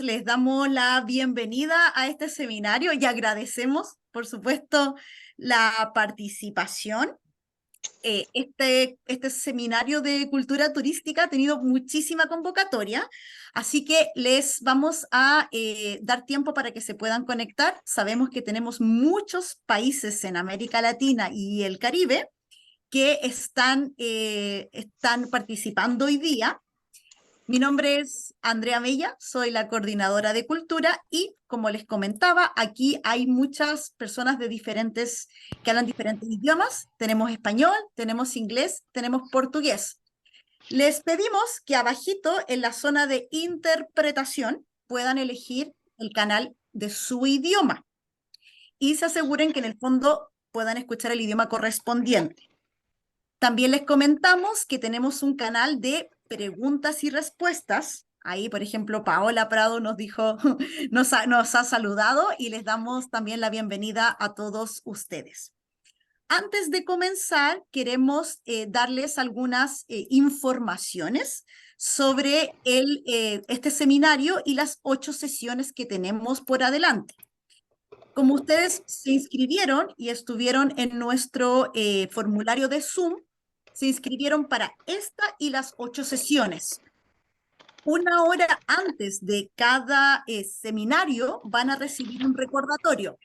Les damos la bienvenida a este seminario y agradecemos, por supuesto, la participación. Este seminario de cultura turística ha tenido muchísima convocatoria, así que les vamos a dar tiempo para que se puedan conectar. Sabemos que tenemos muchos países en América Latina y el Caribe que están participando hoy día. Mi nombre es Andrea Mella, soy la coordinadora de cultura y, como les comentaba, aquí hay muchas personas que hablan diferentes idiomas. Tenemos español, tenemos inglés, tenemos portugués. Les pedimos que abajito en la zona de interpretación puedan elegir el canal de su idioma y se aseguren que en el fondo puedan escuchar el idioma correspondiente. También les comentamos que tenemos un canal de preguntas y respuestas. Ahí, por ejemplo, Paola Prado nos dijo, nos ha saludado y les damos también la bienvenida a todos ustedes. Antes de comenzar, queremos darles algunas informaciones sobre este seminario y las 8 sesiones que tenemos por adelante. Como ustedes se inscribieron y estuvieron en nuestro formulario de Zoom, se inscribieron para esta y las 8 sesiones. Una hora antes de cada seminario van a recibir un recordatorio,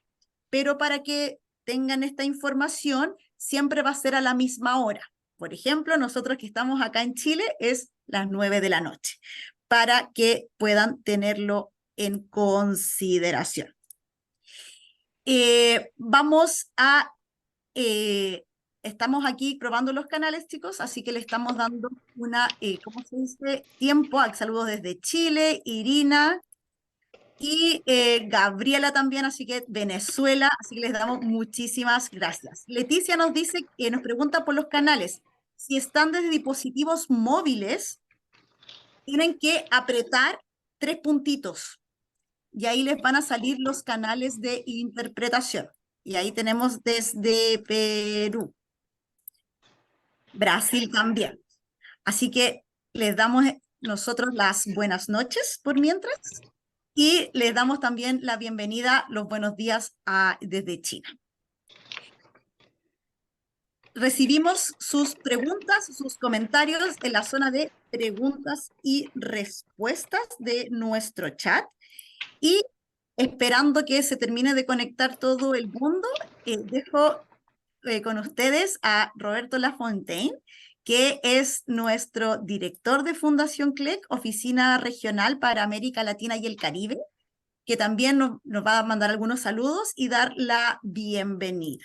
pero para que tengan esta información, siempre va a ser a la misma hora. Por ejemplo, nosotros que estamos acá en Chile es las 9 de la noche, para que puedan tenerlo en consideración. Vamos a estamos aquí probando los canales, chicos, así que le estamos dando ¿cómo se dice? Tiempo a saludos desde Chile, Irina y Gabriela también, así que Venezuela, así que les damos muchísimas gracias. Leticia nos dice, nos pregunta por los canales. Si están desde dispositivos móviles, tienen que apretar 3 puntitos y ahí les van a salir los canales de interpretación. Y ahí tenemos desde Perú. Brasil también. Así que les damos nosotros las buenas noches por mientras y les damos también la bienvenida, los buenos días desde China. Recibimos sus preguntas, sus comentarios en la zona de preguntas y respuestas de nuestro chat y esperando que se termine de conectar todo el mundo, dejo con ustedes a Roberto Lafontaine, que es nuestro director de Fundación CLEC, Oficina Regional para América Latina y el Caribe, que también nos va a mandar algunos saludos y dar la bienvenida.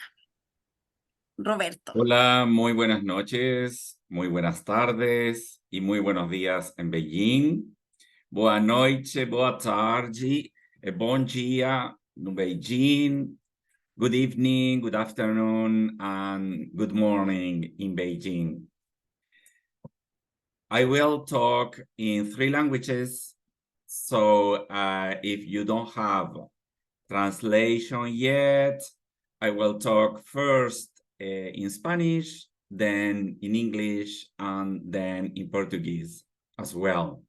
Roberto. Hola, muy buenas noches, muy buenas tardes y muy buenos días en Beijing. Boa noite, boa tarde, bom dia no Beijing. Good evening, good afternoon, and good morning in Beijing. I will talk in 3 languages, so if you don't have translation yet, I will talk first in Spanish, then in English, and then in Portuguese as well.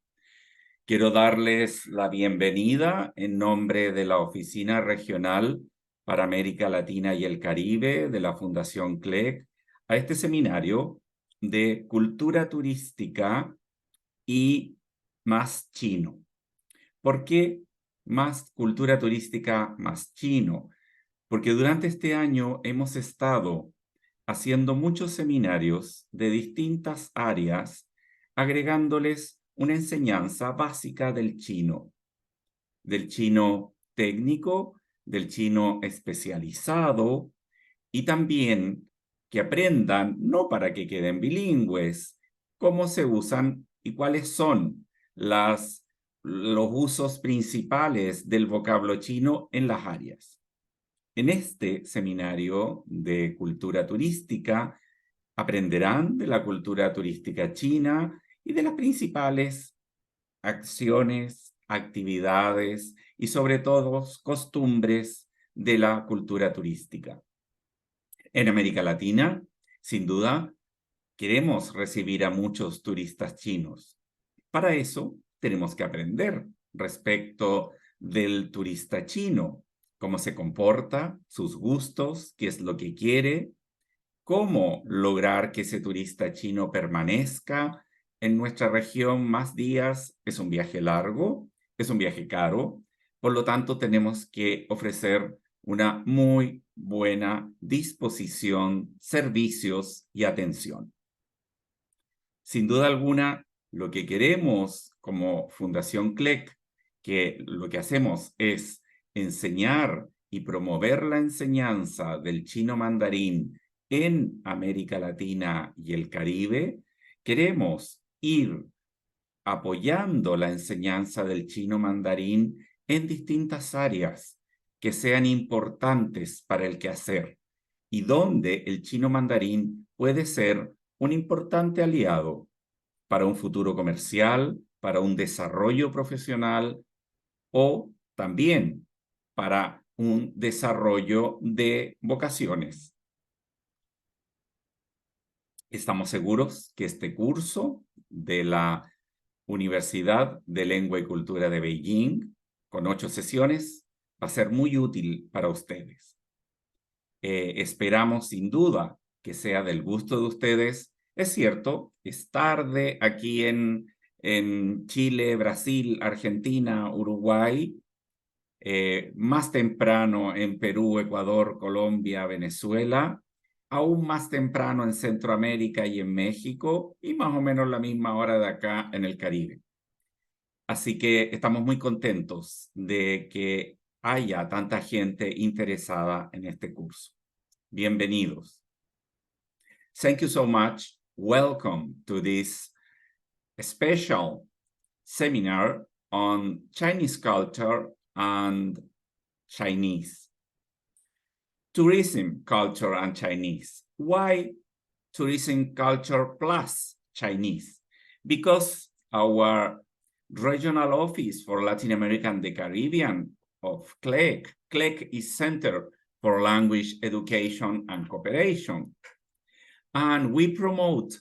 Quiero darles la bienvenida en nombre de la Oficina Regional para América Latina y el Caribe de la Fundación CLEC a este seminario de cultura turística y más chino. ¿Por qué más cultura turística más chino? Porque durante este año hemos estado haciendo muchos seminarios de distintas áreas, agregándoles una enseñanza básica del chino técnico, del chino especializado, y también que aprendan, no para que queden bilingües, cómo se usan y cuáles son los usos principales del vocablo chino en las áreas. En este seminario de cultura turística aprenderán de la cultura turística china y de las principales acciones, actividades y sobre todo costumbres de la cultura turística. En América Latina, sin duda, queremos recibir a muchos turistas chinos. Para eso tenemos que aprender respecto del turista chino, cómo se comporta, sus gustos, qué es lo que quiere, cómo lograr que ese turista chino permanezca en nuestra región más días. Es un viaje largo, es un viaje caro, por lo tanto tenemos que ofrecer una muy buena disposición, servicios y atención. Sin duda alguna, lo que queremos como Fundación CLEC, que lo que hacemos es enseñar y promover la enseñanza del chino mandarín en América Latina y el Caribe, queremos ir apoyando la enseñanza del chino mandarín en distintas áreas que sean importantes para el quehacer y donde el chino mandarín puede ser un importante aliado para un futuro comercial, para un desarrollo profesional o también para un desarrollo de vocaciones. Estamos seguros que este curso de la Universidad de Lengua y Cultura de Beijing, con 8 sesiones, va a ser muy útil para ustedes. Esperamos sin duda que sea del gusto de ustedes. Es cierto, es tarde aquí en Chile, Brasil, Argentina, Uruguay, más temprano en Perú, Ecuador, Colombia, Venezuela, aún más temprano en Centroamérica y en México, y más o menos la misma hora de acá en el Caribe. Así que estamos muy contentos de que haya tanta gente interesada en este curso. Bienvenidos. Thank you so much. Welcome to this special seminar on Chinese culture and Chinese. Tourism, culture, and Chinese. Why tourism, culture plus Chinese? Because our regional office for Latin America and the Caribbean of CLEC. CLEC is Center for Language Education and Cooperation. And we promote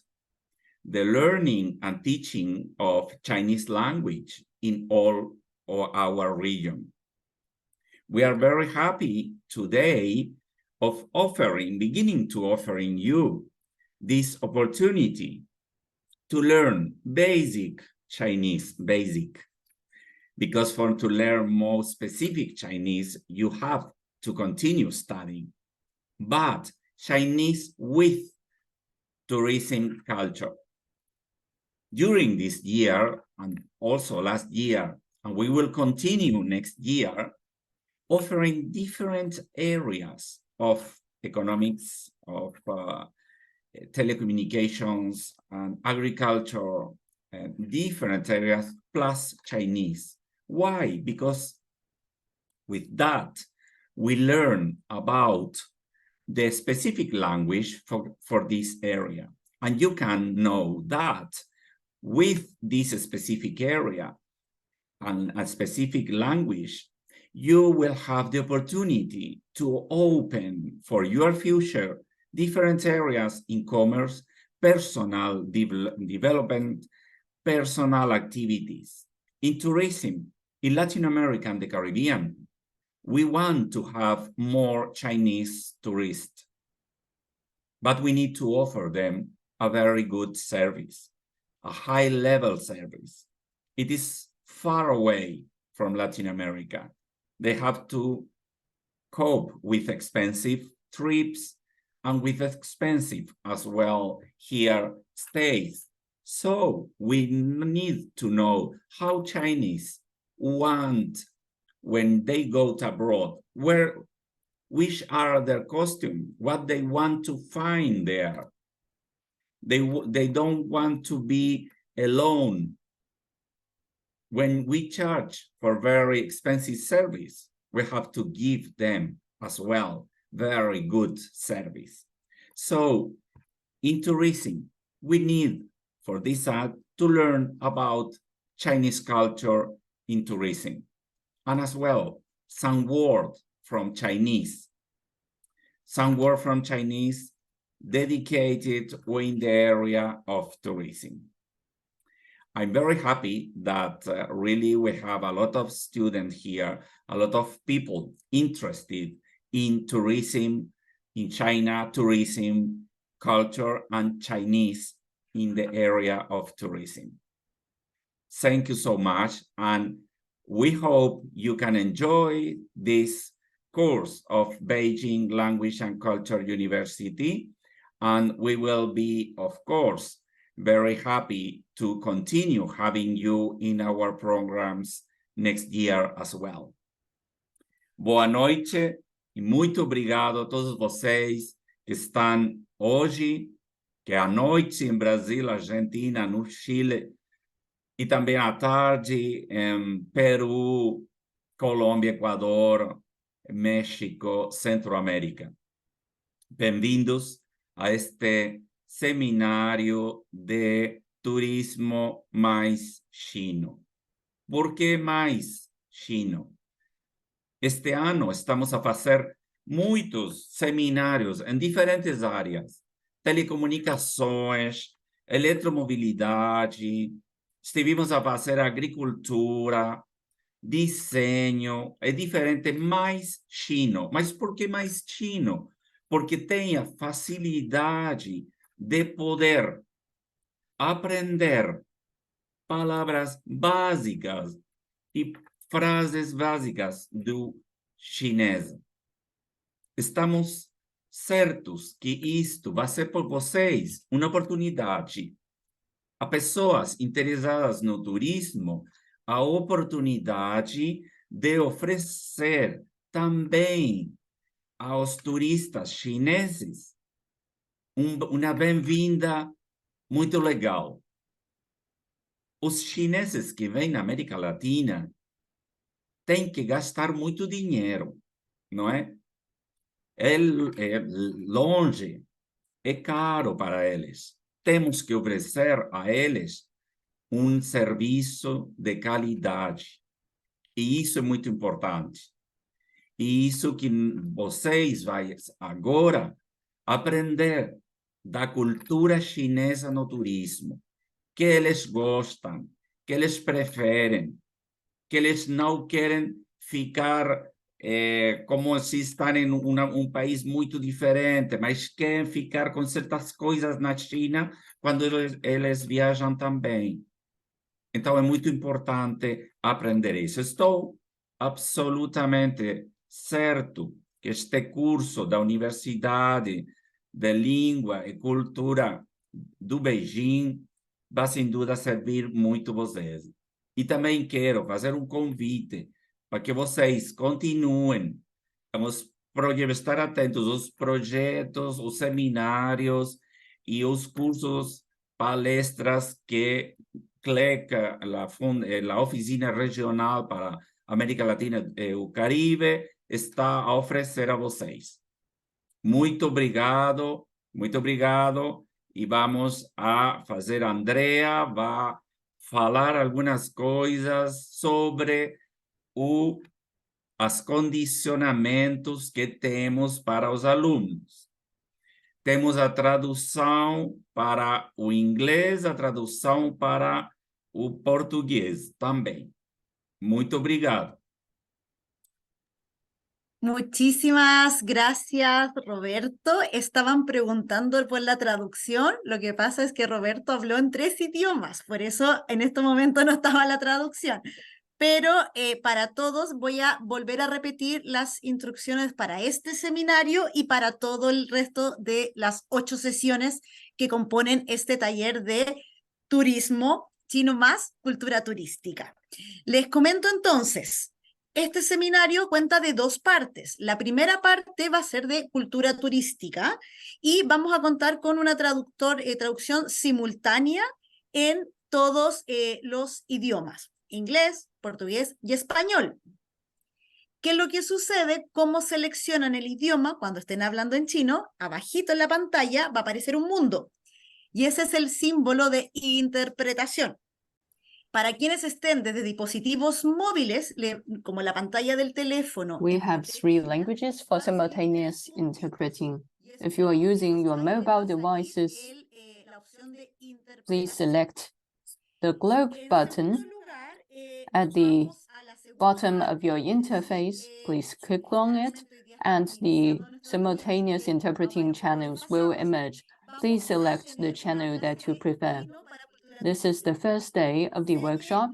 the learning and teaching of Chinese language in all of our region. We are very happy today of beginning to offering you this opportunity to learn basic Chinese, because to learn more specific Chinese, you have to continue studying, but Chinese with tourism culture. During this year, and also last year, and we will continue next year, offering different areas of economics, of telecommunications, and agriculture, different areas, plus Chinese. Why? Because with that, we learn about the specific language for this area. And you can know that with this specific area and a specific language, you will have the opportunity to open for your future different areas in commerce, personal development, personal activities. In tourism, in Latin America and the Caribbean, we want to have more Chinese tourists, but we need to offer them a very good service, a high-level service. It is far away from Latin America. They have to cope with expensive trips and with expensive as well here stays. So we need to know how Chinese want when they go abroad, which are their costumes, what they want to find there. They don't want to be alone. When we charge for very expensive service, we have to give them as well very good service. So in tourism, we need for this ad to learn about Chinese culture in tourism, and as well some word from Chinese, dedicated in the area of tourism. I'm very happy that really we have a lot of students here, a lot of people interested in tourism in China, tourism, culture, and Chinese in the area of tourism. Thank you so much, and we hope you can enjoy this course of Beijing Language and Culture University, and we will be, of course, very happy to continue having you in our programs next year as well. Boa noite e muito obrigado a todos vocês que estão hoje, que é à noite em Brasil, Argentina, no Chile, e também à tarde em Peru, Colômbia, Equador, México, Centro-América. Bem-vindos a este seminário de turismo mais chino. Por que mais chino? Este ano estamos a fazer muitos seminários em diferentes áreas. Telecomunicações, eletromobilidade, estivemos a fazer agricultura, desenho, é diferente, mais chino. Mas por que mais chino? Porque tem a facilidade de poder aprender palavras básicas e frases básicas do chinês. Estamos certos que isto vai ser por vocês uma oportunidade. A pessoas interessadas no turismo, a oportunidade de oferecer também aos turistas chineses uma bem-vinda muito legal. Os chineses que vêm na América Latina têm que gastar muito dinheiro, não é? É longe, é caro para eles. Temos que oferecer a eles um serviço de qualidade. E isso é muito importante. E isso que vocês vão agora aprender da cultura chinesa no turismo, que eles gostam, que eles preferem, que eles não querem ficar como se estão em um país muito diferente, mas querem ficar com certas coisas na China quando eles viajam também. Então, é muito importante aprender isso. Estou absolutamente certo que este curso da Universidade de Língua e Cultura do Beijing vai, sem dúvida, servir muito vocês. E também quero fazer um convite para que vocês continuem. Vamos estar atentos aos projetos, os seminários e os cursos, palestras que CLEC, la Oficina Regional para América Latina e o Caribe, está a oferecer a vocês. Muito obrigado, muito obrigado. E vamos a fazer, Andrea vai falar algumas coisas sobre os condicionamentos que temos para os alunos. Temos a tradução para o inglês, a tradução para o português também. Muito obrigado. Muchísimas gracias, Roberto. Estaban preguntando por la traducción. Lo que pasa es que Roberto habló en 3 idiomas, por eso en este momento no estaba la traducción. Pero para todos voy a volver a repetir las instrucciones para este seminario y para todo el resto de las 8 sesiones que componen este taller de turismo chino más cultura turística. Les comento entonces. Este seminario cuenta de 2 partes. La primera parte va a ser de cultura turística y vamos a contar con una traducción simultánea en todos los idiomas, inglés, portugués y español. ¿Qué es lo que sucede? Cómo seleccionan el idioma cuando estén hablando en chino, abajito en la pantalla va a aparecer un mundo y ese es el símbolo de interpretación. Para quienes estén desde dispositivos móviles, como la pantalla del teléfono. We have 3 languages for simultaneous interpreting. If you are using your mobile devices, please select the globe button at the bottom of your interface. Please click on it, and the simultaneous interpreting channels will emerge. Please select the channel that you prefer. This is the first day of the workshop.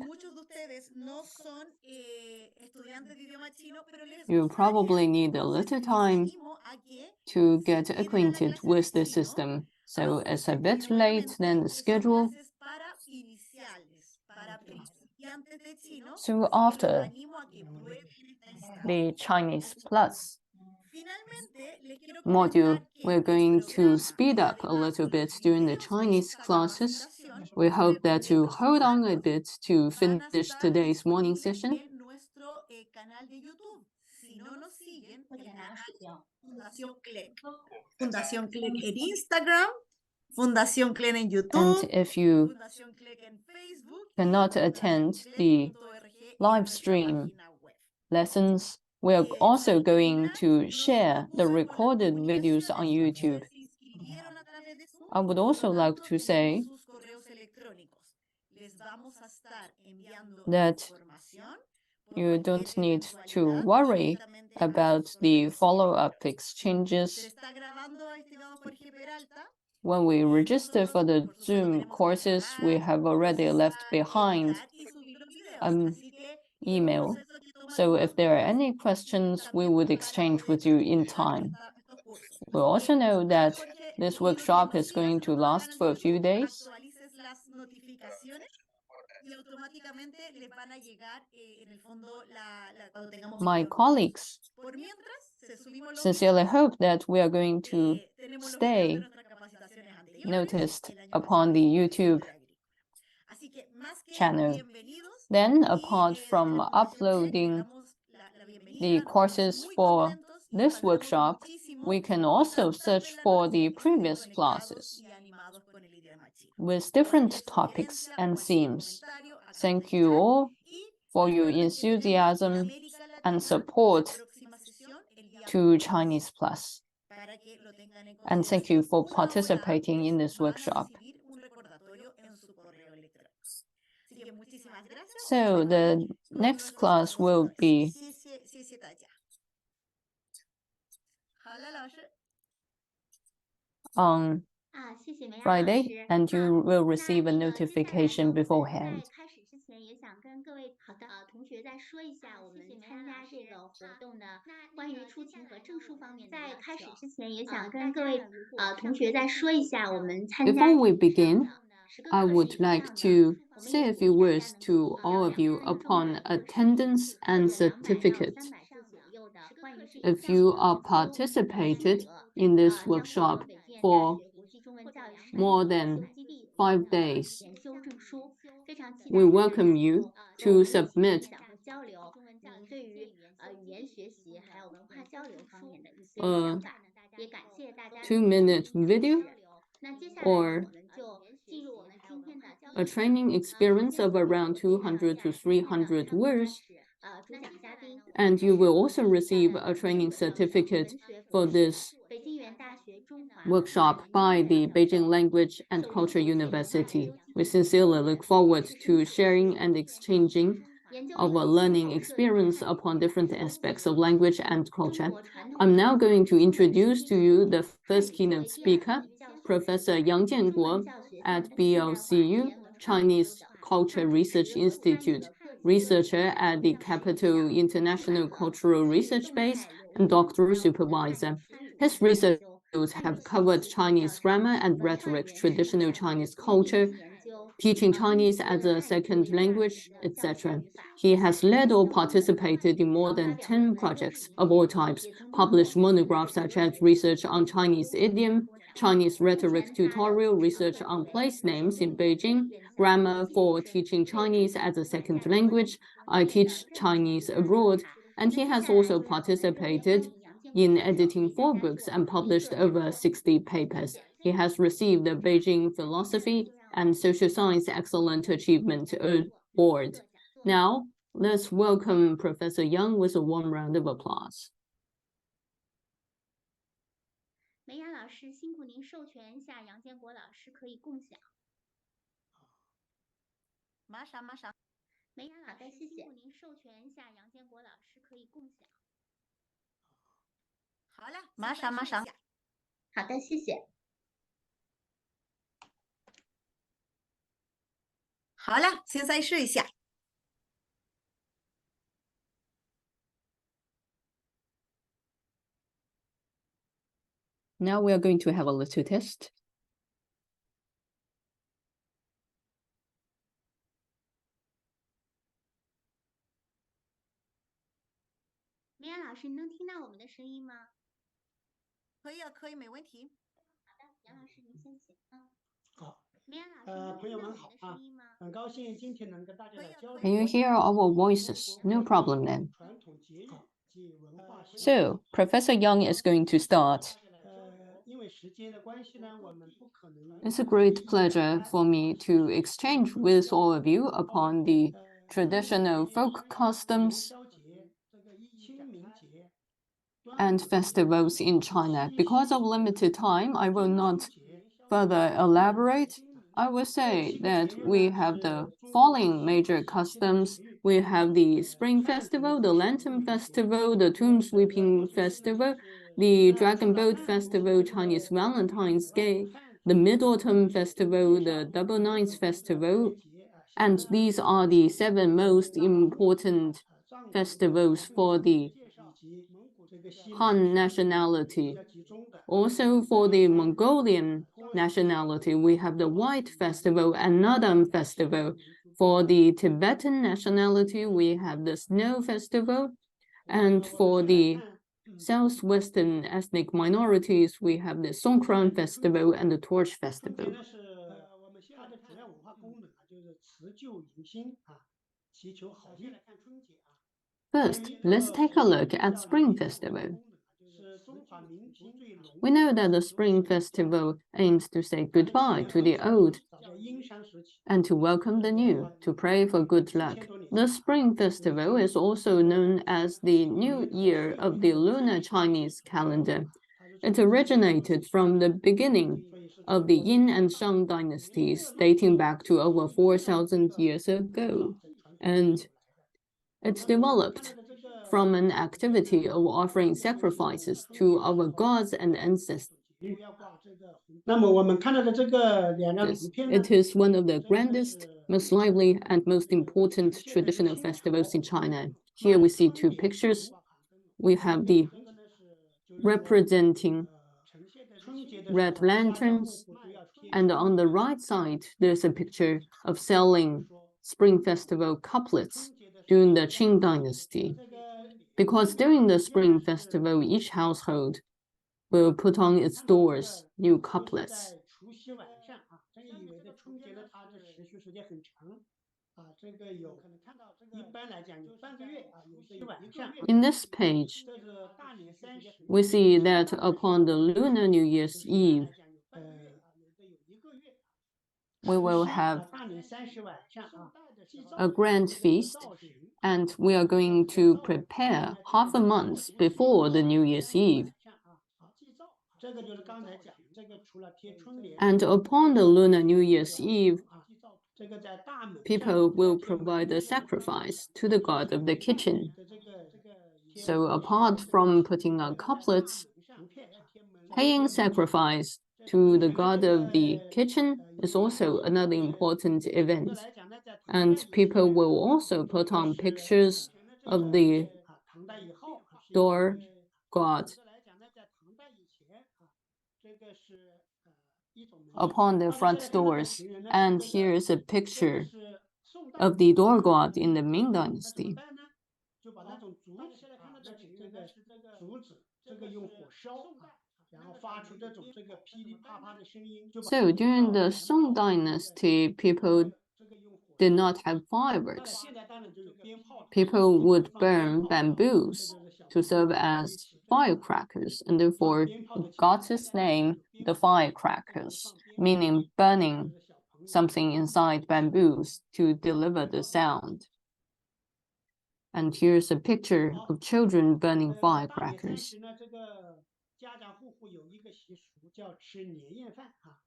You probably need a little time to get acquainted with the system. So it's a bit late than the schedule. So after the Chinese Plus module, we're going to speed up a little bit during the Chinese classes. We hope that you hold on a bit to finish today's morning session. Fundación Click en Instagram, Fundación Click en YouTube, And if you cannot attend the live stream lessons, we are also going to share the recorded videos on YouTube. I would also like to say that you don't need to worry about the follow-up exchanges. When we register for the Zoom courses, we have already left behind an email. So if there are any questions, we would exchange with you in time. We also know that this workshop is going to last for a few days. My colleagues sincerely hope that we are going to stay noticed upon the YouTube channel. Then, apart from uploading the courses for this workshop, we can also search for the previous classes with different topics and themes. Thank you all for your enthusiasm and support to Chinese Plus. And thank you for participating in this workshop. So the next class will be on Friday, and you will receive a notification beforehand. Before we begin, I would like to say a few words to all of you upon attendance and certificate. If you are participated in this workshop for more than 5 days, we welcome you to submit a 2-minute video or a training experience of around 200 to 300 words, and you will also receive a training certificate for this workshop by the Beijing Language and Culture University. We sincerely look forward to sharing and exchanging our learning experience upon different aspects of language and culture. I'm now going to introduce to you the first keynote speaker, Professor Yang Jianguo at BLCU, Chinese Culture Research Institute, researcher at the Capital International Cultural Research Base and doctoral supervisor. His research have covered Chinese grammar and rhetoric, traditional Chinese culture, teaching Chinese as a second language, etc. He has led or participated in more than 10 projects of all types, published monographs such as research on Chinese idiom, Chinese rhetoric tutorial, research on place names in Beijing, grammar for teaching Chinese as a second language, I teach Chinese abroad, and he has also participated in editing 4 books and published over 60 papers. He has received the Beijing Philosophy and Social Science Excellent Achievement Award. Now, let's welcome Professor Yang with a warm round of applause. 梅雅老师，辛苦您授权下杨建国老师可以共享。梅雅老师，辛苦您授权一下杨建国老师可以共享。马上。好的，谢谢。好了，现在试一下。Now we are going to have a little test. 梅雅老师，您能听到我们的声音吗？可以啊，可以，没问题。好的，杨老师您先请啊。好，梅雅老师，能听到我们的声音吗？很高兴今天能跟大家来交 Can you 流 hear our voices? No problem then. 传统节日及文化习俗。 So, Professor Young is going to start. 因为时间的关系呢，我们不可能。 It's a great pleasure for me to exchange with all of you upon the traditional folk customs 元宵节、这个清明节、 and festivals in China. Because of limited time, I will not further elaborate. I will say that we have the following major customs. We have the Spring Festival, the Lantern Festival, the Tomb Sweeping Festival, the Dragon Boat Festival, Chinese Valentine's Day, the Mid-Autumn Festival, the Double Ninth Festival, and these are the 7 most important festivals for the Han nationality. Also for the Mongolian nationality, we have the White Festival and Naadam Festival. For the Tibetan nationality, we have the Snow Festival. And for the Southwestern ethnic minorities, we have the Songkran Festival and the Torch Festival. 我们它的主要文化功能啊，就是辞旧迎新啊，祈求好运。看春节啊。 First, let's take a look at Spring Festival. 是中华民族最隆 We know that the Spring Festival aims to say goodbye to the old 早在殷商时期。 and to welcome the new, to pray for good luck. The Spring Festival is also known as the New Year of the lunar Chinese calendar. It originated from the beginning of the Yin and Shang dynasties, dating back to over 4,000 years ago. And it developed from an activity of offering sacrifices to our gods and ancestors. 那么我们看到的这个两张图片呢， It is one of the grandest, most lively, and most important traditional festivals in China. Here we see 2 pictures. We have the representing red lanterns, and on the right side, there's a picture of selling Spring Festival couplets during the Qing dynasty. Because during the Spring Festival, each household will put on its doors new couplets. 除夕晚上啊，这个以为的春节呢，它的持续时间很长啊，这个有可能看到这个一般来讲有半个月啊，有一个晚上。 In this page, 这是大年30， we see that upon the Lunar New Year's Eve, we will have 大年30晚上啊， a grand feast, and we are going to prepare half a month before the New Year's Eve. 这个就是刚才讲，这个除了贴春联， And upon the Lunar New Year's Eve, 这个在大门 people will provide a sacrifice to the god of the kitchen. 的这个 So apart from putting on couplets, paying sacrifice to the god of the kitchen is also another important event. And people will also put on pictures of the 唐代以后 door god 来讲呢，在唐代以前啊，这个是一种 upon their front doors. And here is a picture of the door god in the Ming Dynasty. 就把那种竹子啊，这个竹子，这个用火烧啊，然后发出这种这个噼里啪啪的声音。 So during the Song Dynasty, people did not have fireworks. 现在当然就有鞭炮。 People would burn bamboos to serve as firecrackers, and therefore it got its name, the firecrackers, meaning burning something inside bamboos to deliver the sound. And here's a picture of children burning firecrackers. 呢，这个家家户户有一个习俗叫吃年夜饭啊。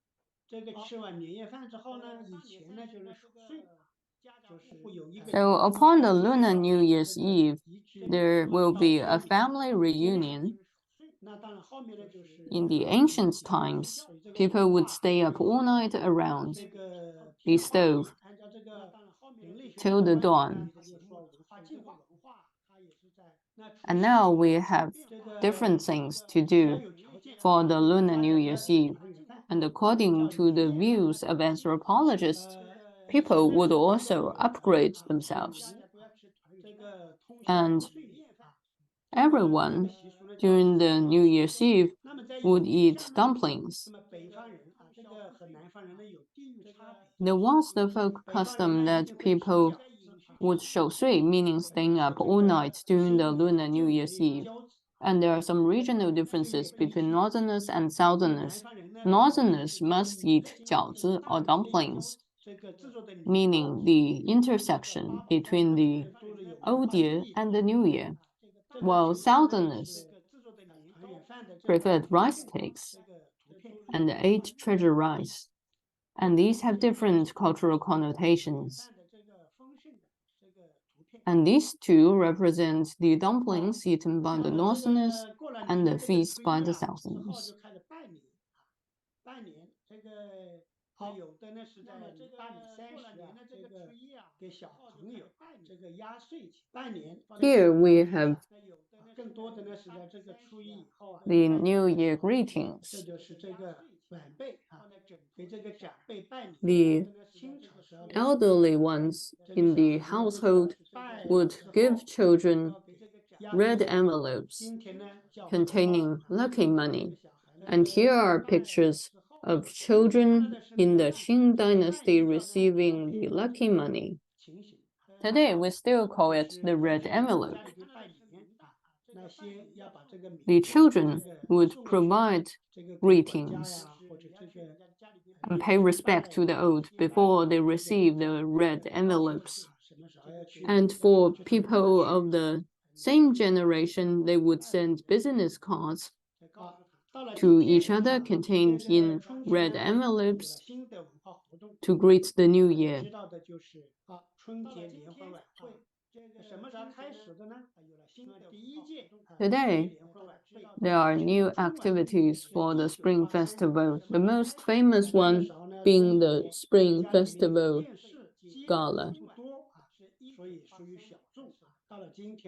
这个吃完年夜饭之后呢，以前呢就是守岁，家家 So upon the Lunar New Year's Eve, there will be a family reunion. In the ancient times, people would stay up all night around the stove till the dawn. And now we have different things to do for the Lunar New Year's Eve. And according to the views of anthropologists, people would also upgrade themselves. And everyone during the New Year's Eve would eat dumplings. There was the folk custom that people would 守岁, meaning staying up all night during the Lunar New Year's Eve. And there are some regional differences between Northerners and Southerners. Northerners must eat 饺子 or dumplings, meaning the intersection between the Old Year and the New Year, while Southerners preferred rice cakes and ate treasure rice. And these have different cultural connotations. And these two represent the dumplings eaten by the Northerners and the feast by the Southerners. Here we have the New Year greetings. The elderly ones in the household would give children red envelopes containing lucky money. And here are pictures of children in the Qing dynasty receiving the lucky money. Today, we still call it the red envelope. The children would provide greetings and pay respect to the old before they receive the red envelopes. And for people of the same generation, they would send business cards to each other contained in red envelopes to greet the new year. Today, there are new activities for the Spring Festival, the most famous one being the Spring Festival Gala.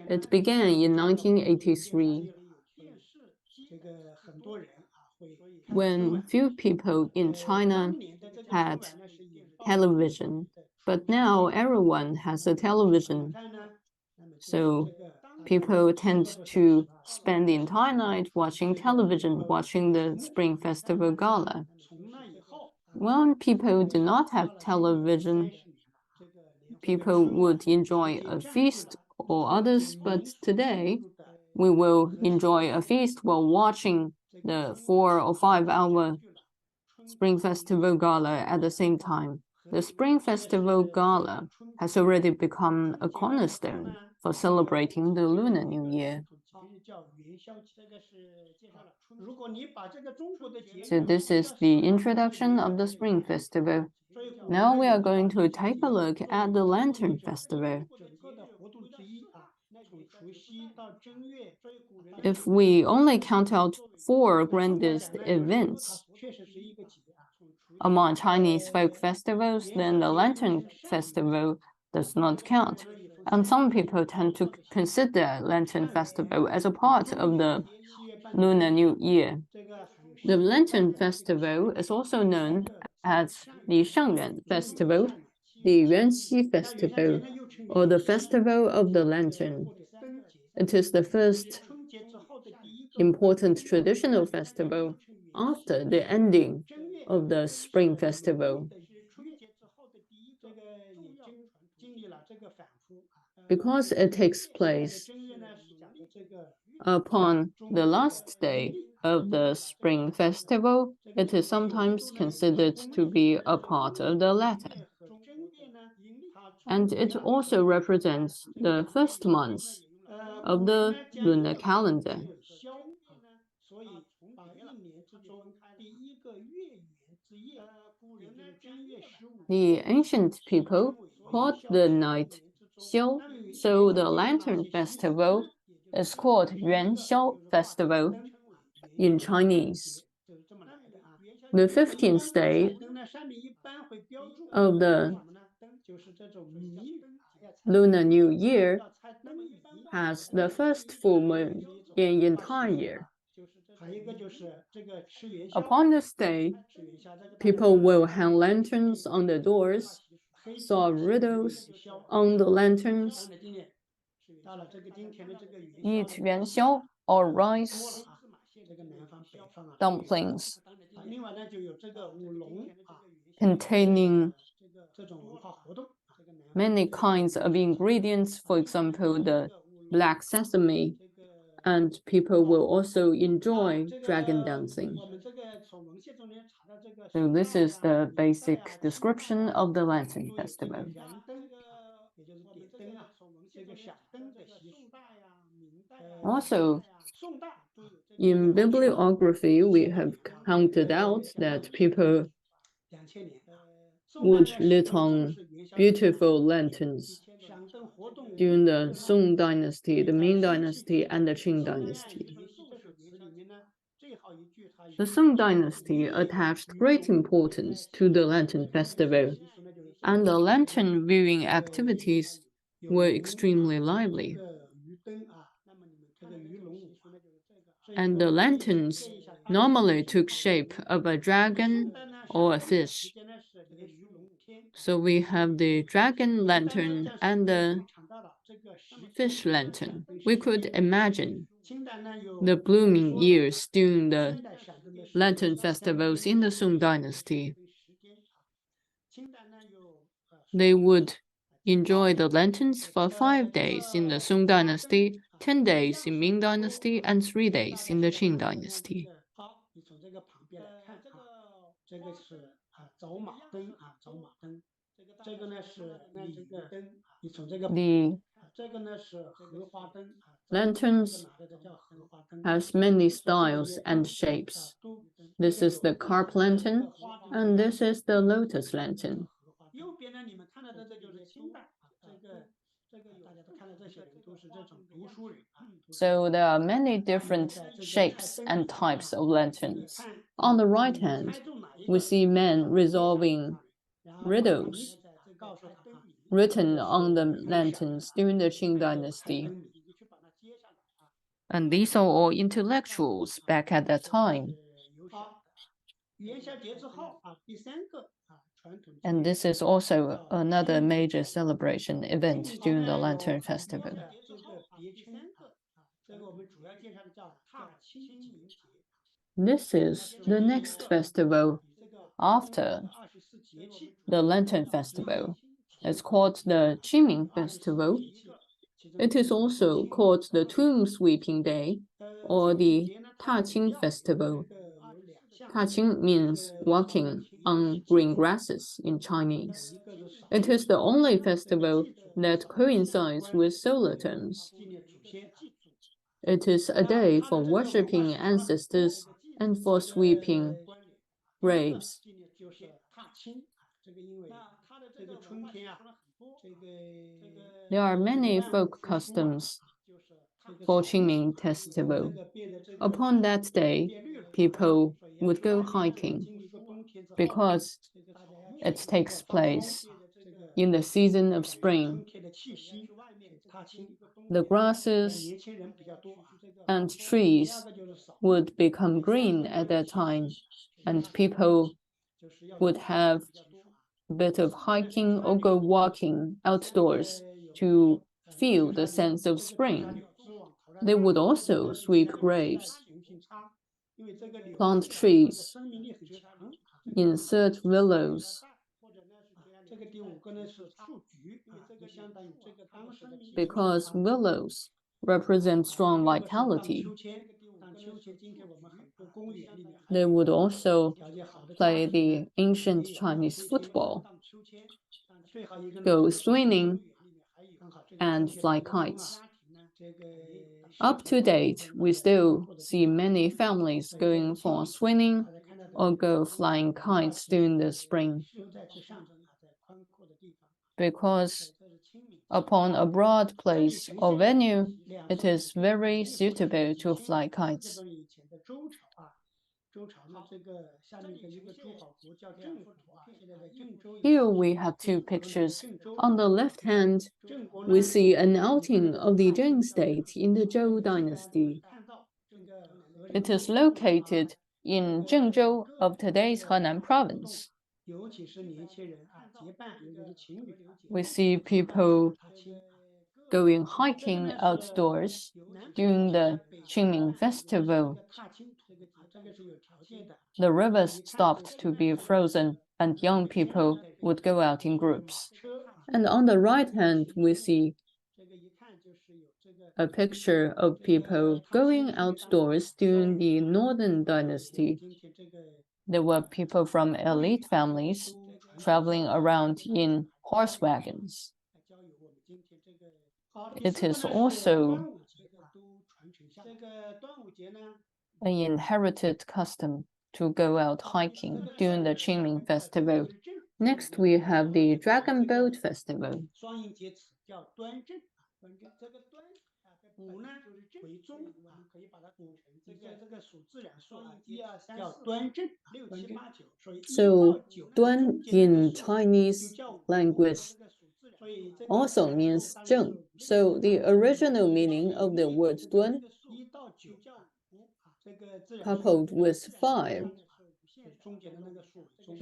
It began in 1983, when few people in China had television, but now everyone has a television. So people tend to spend the entire night watching television, watching the Spring Festival Gala. When people do not have television, people would enjoy a feast or others, but today we will enjoy a feast while watching the 4 or 5 hour Spring Festival Gala at the same time. The Spring Festival Gala has already become a cornerstone for celebrating the Lunar New Year. So this is the introduction of the Spring Festival. Now we are going to take a look at the Lantern Festival. If we only count out 4 grandest events among Chinese folk festivals, then the Lantern Festival does not count. And some people tend to consider Lantern Festival as a part of the Lunar New Year. The Lantern Festival is also known as the Shangyuan Festival, the Yuanxi Festival, or the Festival of the Lantern. It is the first important traditional festival after the ending of the Spring Festival. Because it takes place upon the last day of the Spring Festival, it is sometimes considered to be a part of the latter. And it also represents the first month of the lunar calendar. The ancient people called the night xiu. So the Lantern Festival is called Yuan Xiao Festival in Chinese. The 15th day of the Lunar New Year has the first full moon in entire year. Upon this day, people will hang lanterns on the doors, solve riddles on the lanterns, eat yuanxiao or rice dumplings containing many kinds of ingredients, for example, the black sesame, and people will also enjoy dragon dancing. So this is the basic description of the Lantern Festival. Also, in bibliography, we have counted out that people would lit on beautiful lanterns during the Song Dynasty, the Ming Dynasty, and the Qing Dynasty. The Song Dynasty attached great importance to the Lantern Festival, and the lantern viewing activities were extremely lively. And the lanterns normally took shape of a dragon or a fish. So we have the dragon lantern and the fish lantern. We could imagine the blooming years during the lantern festivals in the Song Dynasty. They would enjoy the lanterns for 5 days in the Song Dynasty, 10 days in Ming Dynasty, and 3 days in the Qing Dynasty. The lanterns has many styles and shapes. This is the carp lantern, and this is the lotus lantern. So there are many different shapes and types of lanterns. On the right hand, we see men resolving riddles written on the lanterns during the Qing Dynasty. And these are all intellectuals back at that time. And this is also another major celebration event during the Lantern Festival. This is the next festival after the Lantern Festival. It's called the Qiming Festival. It is also called the Tomb Sweeping Day or the Taqing Festival. Taqing means walking on green grasses in Chinese. It is the only festival that coincides with solar terms. It is a day for worshipping ancestors and for sweeping graves. There are many folk customs for Qingming Festival. Upon that day, people would go hiking because it takes place in the season of spring. The grasses and trees would become green at that time, and people would have a bit of hiking or go walking outdoors to feel the sense of spring. They would also sweep graves, plant trees, insert willows, because willows represent strong vitality. They would also play the ancient Chinese football, go swimming, and fly kites. Up to date, we still see many families going for swimming or go flying kites during the spring. because upon a broad place or venue, it is very suitable to fly kites. Here we have two pictures. On the left hand, we see an outing of the Zheng state in the Zhou dynasty. It is located in Zhengzhou of today's Henan province. We see people going hiking outdoors during the Qingming festival. The rivers stopped to be frozen, and young people would go out in groups. And on the right hand, we see a picture of people going outdoors during the Northern Dynasty. There were people from elite families traveling around in horse wagons. It is also an inherited custom to go out hiking during the Qingming festival. Next, we have the Dragon Boat Festival. So, Duan in Chinese language also means Zheng. So, the original meaning of the word Duan, coupled with 5,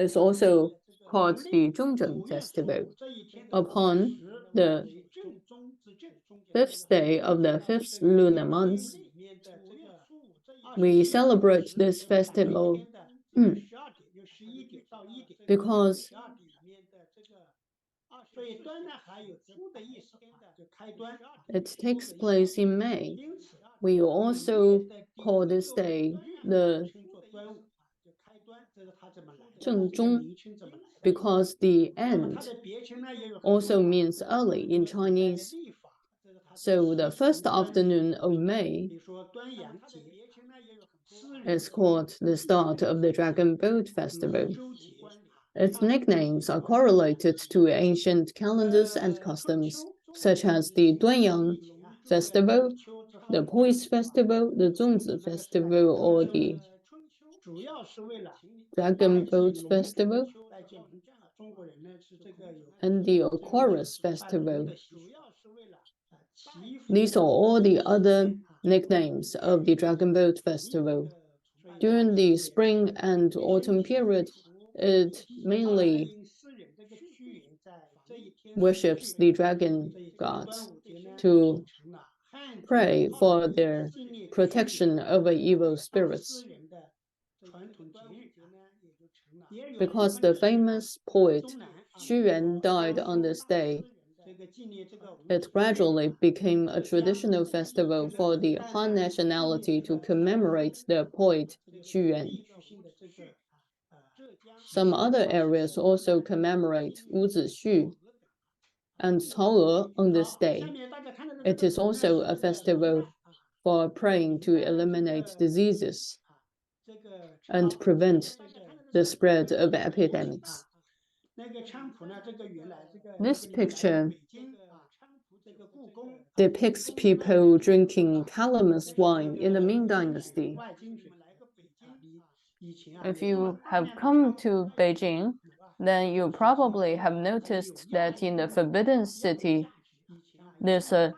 is also called the Zhongzheng Festival. Upon the 5th day of the 5th lunar month, we celebrate this festival because it takes place in May. We also call this day the Zhengzhong because the end also means early in Chinese. So the first afternoon of May is called the start of the Dragon Boat Festival. Its nicknames are correlated to ancient calendars and customs, such as the Duanyang Festival, the Poise Festival, the Zongzi Festival, or the Dragon Boat Festival, and the Aquarius Festival. These are all the other nicknames of the Dragon Boat Festival. During the spring and autumn period, it mainly worships the dragon gods to pray for their protection over evil spirits. Because the famous poet Xu Yuan died on this day, it gradually became a traditional festival for the Han nationality to commemorate the poet Xu Yuan. Some other areas also commemorate Wu Zixu and Cao E on this day. It is also a festival for praying to eliminate diseases and prevent the spread of epidemics. This picture depicts people drinking calamus wine in the Ming Dynasty. If you have come to Beijing, then you probably have noticed that in the Forbidden City, there's a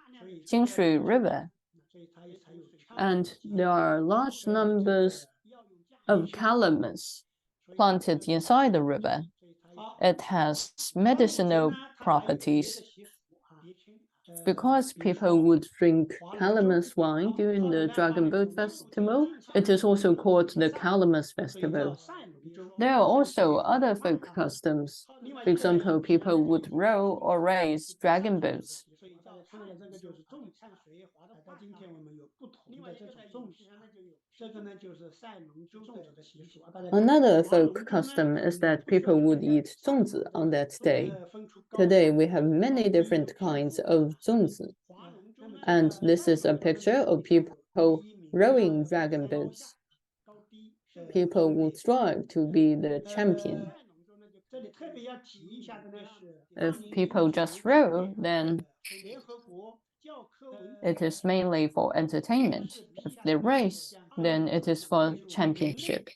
Jingshui River, and there are large numbers of calamus planted inside the river. It has medicinal properties. Because people would drink calamus wine during the Dragon Boat Festival, it is also called the Calamus Festival. There are also other folk customs. For example, people would row or race dragon boats. Another folk custom is that people would eat zongzi on that day. Today, we have many different kinds of zongzi. And this is a picture of people rowing dragon boats. People would strive to be the champion. If people just row, then it is mainly for entertainment. If they race, then it is for championship.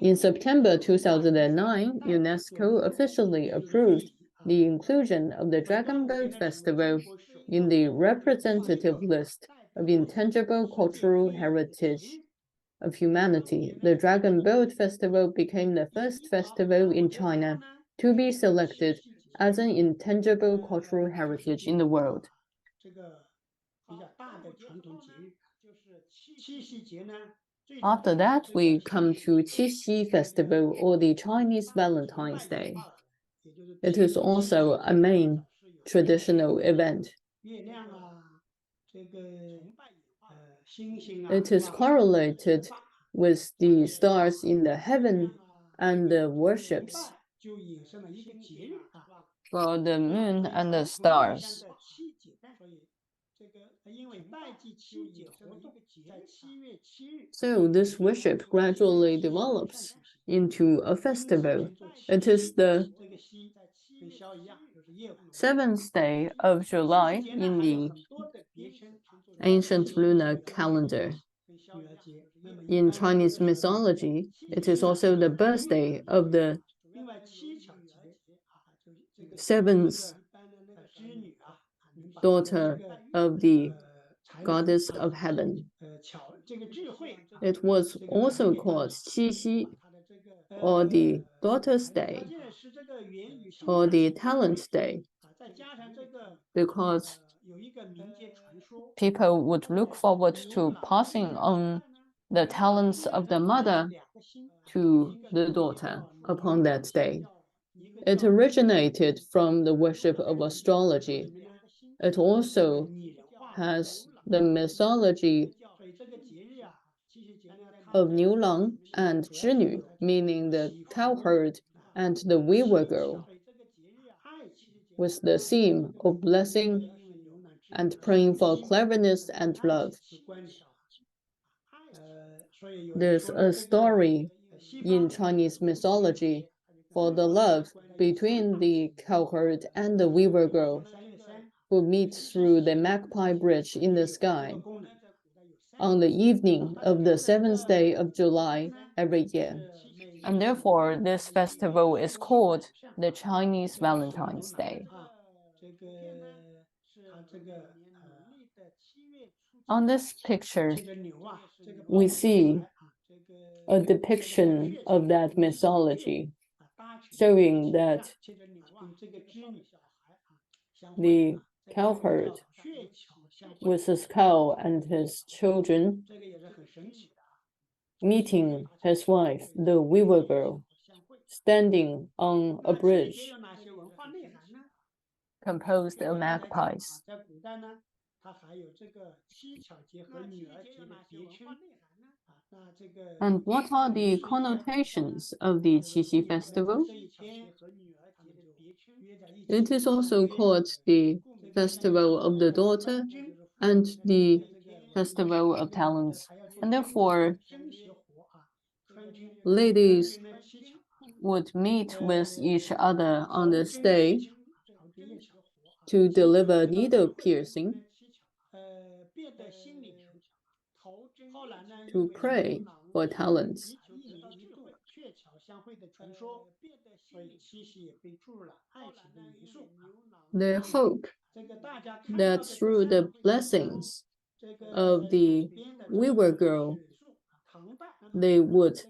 In September 2009, UNESCO officially approved the inclusion of the Dragon Boat Festival in the representative list of intangible cultural heritage of humanity. The Dragon Boat Festival became the first festival in China to be selected as an intangible cultural heritage in the world. After that, we come to Qixi Festival, or the Chinese Valentine's Day. It is also a main traditional event. It is correlated with the stars in the heaven and the worships for the moon and the stars. So this worship gradually develops into a festival. It is the 7th day of July in the ancient lunar calendar. In Chinese mythology, it is also the birthday of the 7th daughter of the goddess of heaven. It was also called Qixi, or the Daughter's Day, or the Talent Day, because people would look forward to passing on the talents of the mother to the daughter upon that day. It originated from the worship of astrology. It also has the mythology of Niulang and Zhinü, meaning the cowherd and the weaver girl, with the theme of blessing and praying for cleverness and love. There's a story in Chinese mythology for the love between the cowherd and the weaver girl, who meet through the Magpie Bridge in the sky on the evening of the 7th day of July every year. And therefore, this festival is called the Chinese Valentine's Day. On this picture, we see a depiction of that mythology, showing that the cowherd with his cow and his children meeting his wife, the weaver girl, standing on a bridge composed of magpies. And what are the connotations of the Qixi festival? It is also called the Festival of the Daughter and the Festival of Talents. And therefore, ladies would meet with each other on this day to deliver needle piercing, to pray for talents. They hope that through the blessings of the weaver girl, they would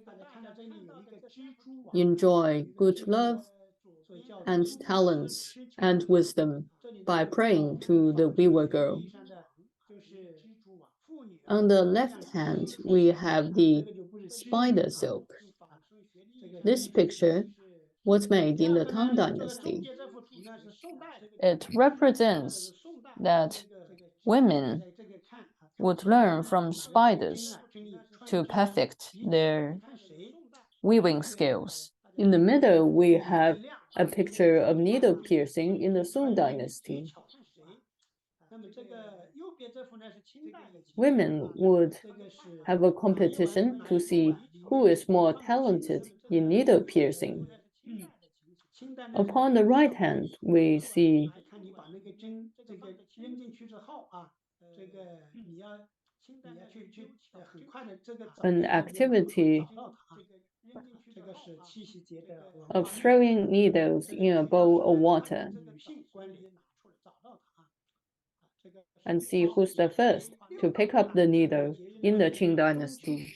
enjoy good love and talents and wisdom by praying to the weaver girl. On the left hand, we have the spider silk. This picture was made in the Tang Dynasty. It represents that women would learn from spiders to perfect their weaving skills. In the middle, we have a picture of needle piercing in the Song Dynasty. Women would have a competition to see who is more talented in needle piercing. Upon the right hand, we see 看你把那个针扔进去之后啊，你要去很快的an activity 找到它啊，这个是七夕节的文 of 化 throwing needles in a bowl of water 女性关联拿出来找到它啊，这个 and see who's the first to pick up the needle in the Qing dynasty.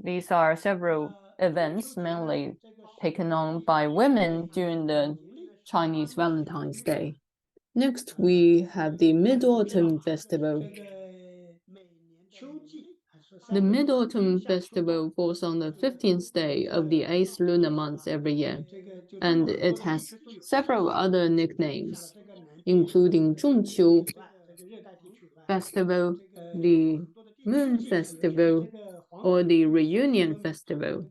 These are several events mainly taken on by women during the Chinese Valentine's Day. Next, we have the Mid-Autumn Festival. 这个每年秋季 The Mid-Autumn Festival falls on the 15th day of the 8th lunar month every year, and it has several other nicknames, including Zhongqiu 这个热带地区以外， Festival, the Moon Festival, or the Reunion Festival.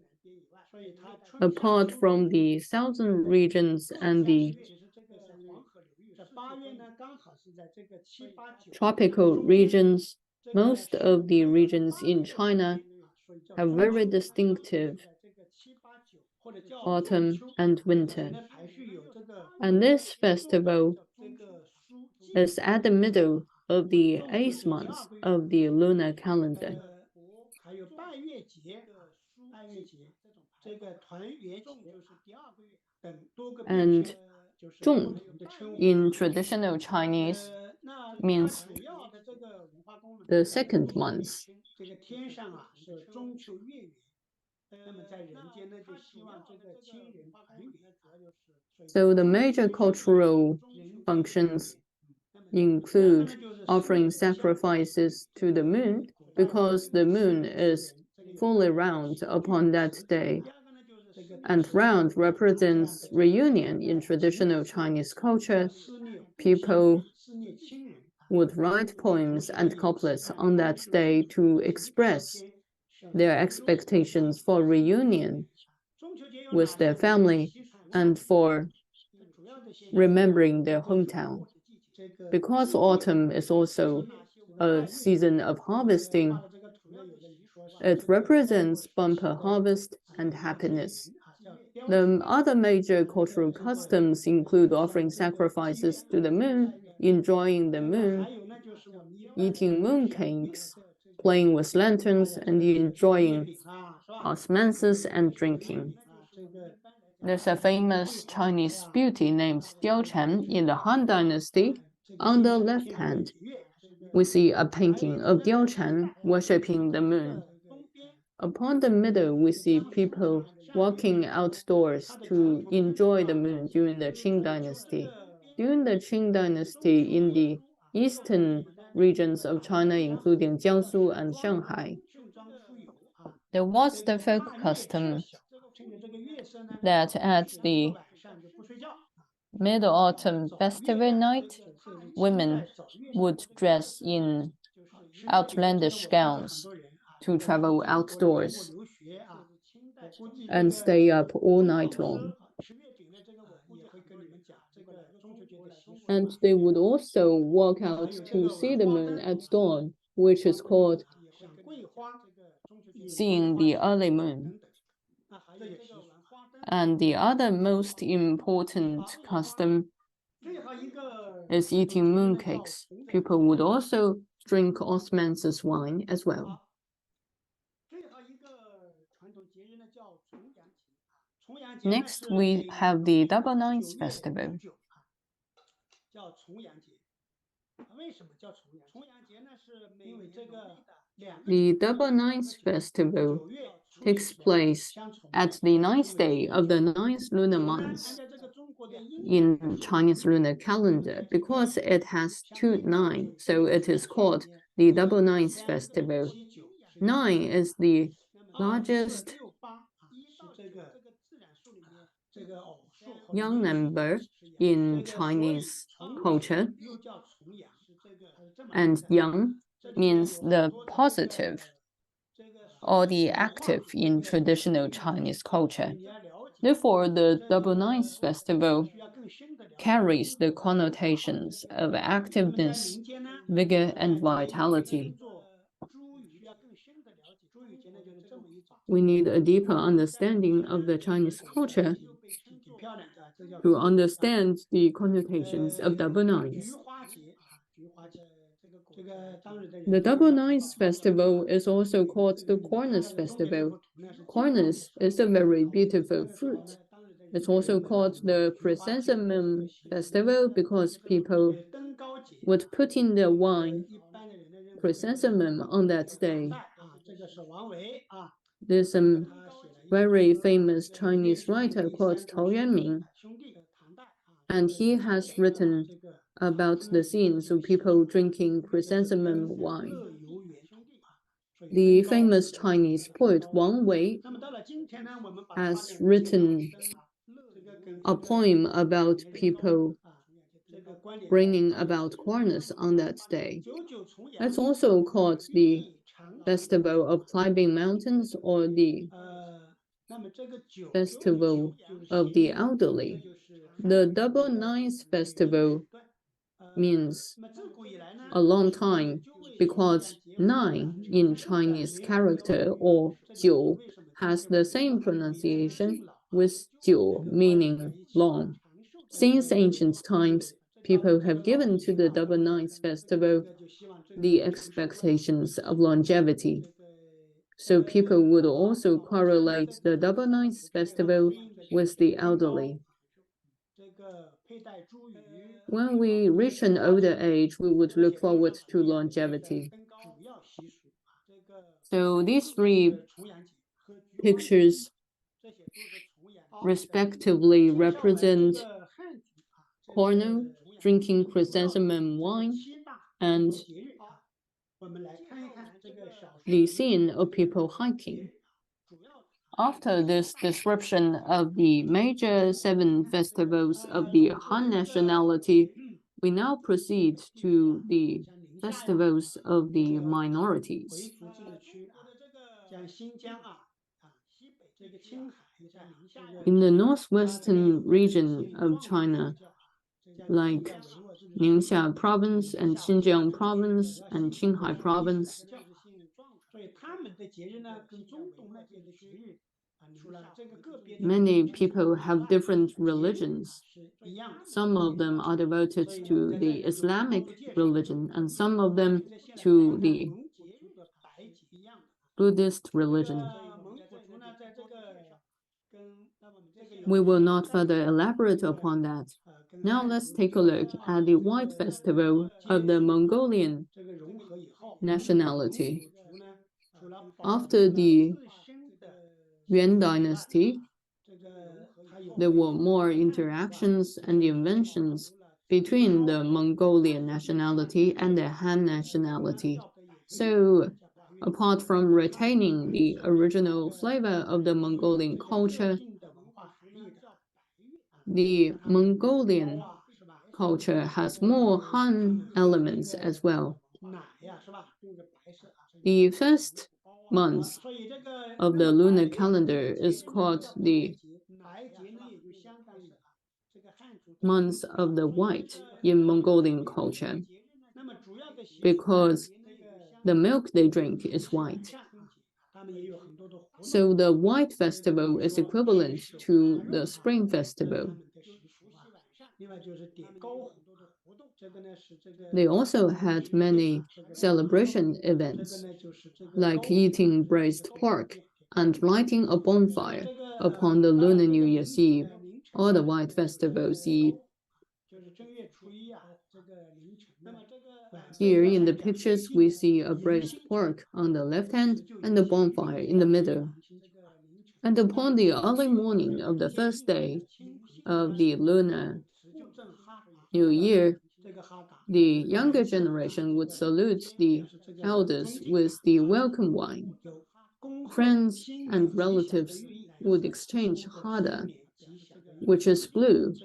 所以它春 Apart from the southern regions and the 其实这个黄河流域8月呢，刚好是在这个7、8、9 tropical regions, most of the regions in China have very distinctive 这个7、8、9或者叫 autumn and winter. 排序有这个 And this festival 这个书 is at the middle of the 8th month of the lunar calendar. 还有拜月节，拜月节这个团圆节就是第2个月等多个 And 就是不 Zhong 同的称呼。 in traditional Chinese 那 means 主要的这个文化功能 the second month. 这个天上啊是中秋月圆，那么在人间呢就希望这个亲人团圆，主要就是 So the major cultural functions include offering sacrifices to the moon because the moon is fully round upon that day. 第2个呢就是 And round represents reunion in traditional Chinese culture. 思念 People 思念亲人， would write poems and couplets on that day to express their expectations for reunion 中秋节有 with 哪 their 些 family 习俗呢 and for 主要的习俗 remembering their hometown. 这个 Because autumn is also a season of harvesting, 这个主要有的人说是 it represents bumper harvest and happiness. The other major cultural customs include offering sacrifices to the moon, enjoying the 还 moon, 有呢就是我们一般 eating moon cakes, playing with lanterns, and enjoying 饼啊是吧？ osmanthus and drinking. 这个 There's a famous Chinese beauty named Diao Chen in the Han Dynasty. On the left hand, we see a painting of Diao Chen worshipping the moon. 东边 Upon the middle, we see people walking outdoors to enjoy the moon during the Qing Dynasty. During the Qing Dynasty, in the eastern regions of China, including Jiangsu and Shanghai, 盛装出游啊， there was the folk custom 趁着这个月色呢， that at the 晚上就不睡觉， Mid-Autumn Festival night, women would dress in outlandish gowns to travel outdoors 留学啊，估计 and stay up all night long. 10月饼的这个我也会跟你们讲这个中秋节的习俗。 And they would also walk out to see the moon at dawn, which is called 像桂花这个中秋节 seeing the early moon. 那还有这个文花灯， And the other most important custom 最后一个 is eating mooncakes. People would also drink osmanthus wine as well. 最后一个传统节日呢叫重阳节啊，重阳节呢 Next, 是 we 每 have the Double Ninth 9月 Festival. 9啊，叫重阳节。为什么叫重阳？重阳节呢是因为这个2 The Double Ninth Festival 9月 takes place 相重， at the ninth day of the ninth lunar 按 month 照这个中国的阴 in Chinese lunar calendar. Because it has 2-9, so it is called the Double Ninth Festival. 7、9 9 is the largest 6、8啊，是这个自然数里面这个偶数和 young number in Chinese culture, 又叫重阳，是这个这么 and yang means the positive 这个 or the active in traditional Chinese culture. 你要了解， Therefore, the Double Ninth Festival 需要更深的了解。 carries the connotations of 在 activeness, 民间呢， vigor, and vitality. 做朱语需要更深的了解。朱语节呢就是这么一种， We need a deeper understanding of the Chinese culture 挺漂亮的， to understand the connotations of double nines. The Double Nines Festival is also called the Cornus Festival. Cornus is a very beautiful fruit. It's also called the Chrysanthemum Festival because people would put in their wine chrysanthemum on that day. There's a very famous Chinese writer called Tao Yuanming, and he has written about the scenes of people drinking chrysanthemum wine. The famous Chinese poet Wang Wei has written a poem about people bringing about cornus on that day. It's also called the Festival of Climbing Mountains or the Festival of the Elderly. The Double Nines Festival means a long time because 9 in Chinese character or 9 has the same pronunciation with 9 meaning long. Since ancient times, people have given to the Double Nines Festival the expectations of longevity. So people would also correlate the Double Nines Festival with the elderly. When we reach an older age, we would look forward to longevity. So these 3 pictures respectively represent cornu, drinking chrysanthemum wine, and the scene of people hiking. After this description of the major 7 festivals of the Han nationality, we now proceed to the festivals of the minorities. In the northwestern region of China, like Ningxia province and Xinjiang province and Qinghai province, many people have different religions. Some of them are devoted to the Islamic religion and some of them to the Buddhist religion. We will not further elaborate upon that. Now let's take a look at the White Festival of the Mongolian nationality. After the Yuan dynasty, there were more interactions and inventions between the Mongolian nationality and the Han nationality. So, apart from retaining the original flavor of the Mongolian culture, the Mongolian culture has more Han elements as well. The first month of the lunar calendar is called the month of the white in Mongolian culture because the milk they drink is white. So the White Festival is equivalent to the Spring Festival. They also had many celebration events, like eating braised pork and lighting a bonfire upon the Lunar New Year's Eve or the White Festival's Eve. Here in the pictures, we see a braised pork on the left hand and a bonfire in the middle. And upon the early morning of the first day of the Lunar New Year, the younger generation would salute the elders with the welcome wine. Friends and relatives would exchange hada, which is blue,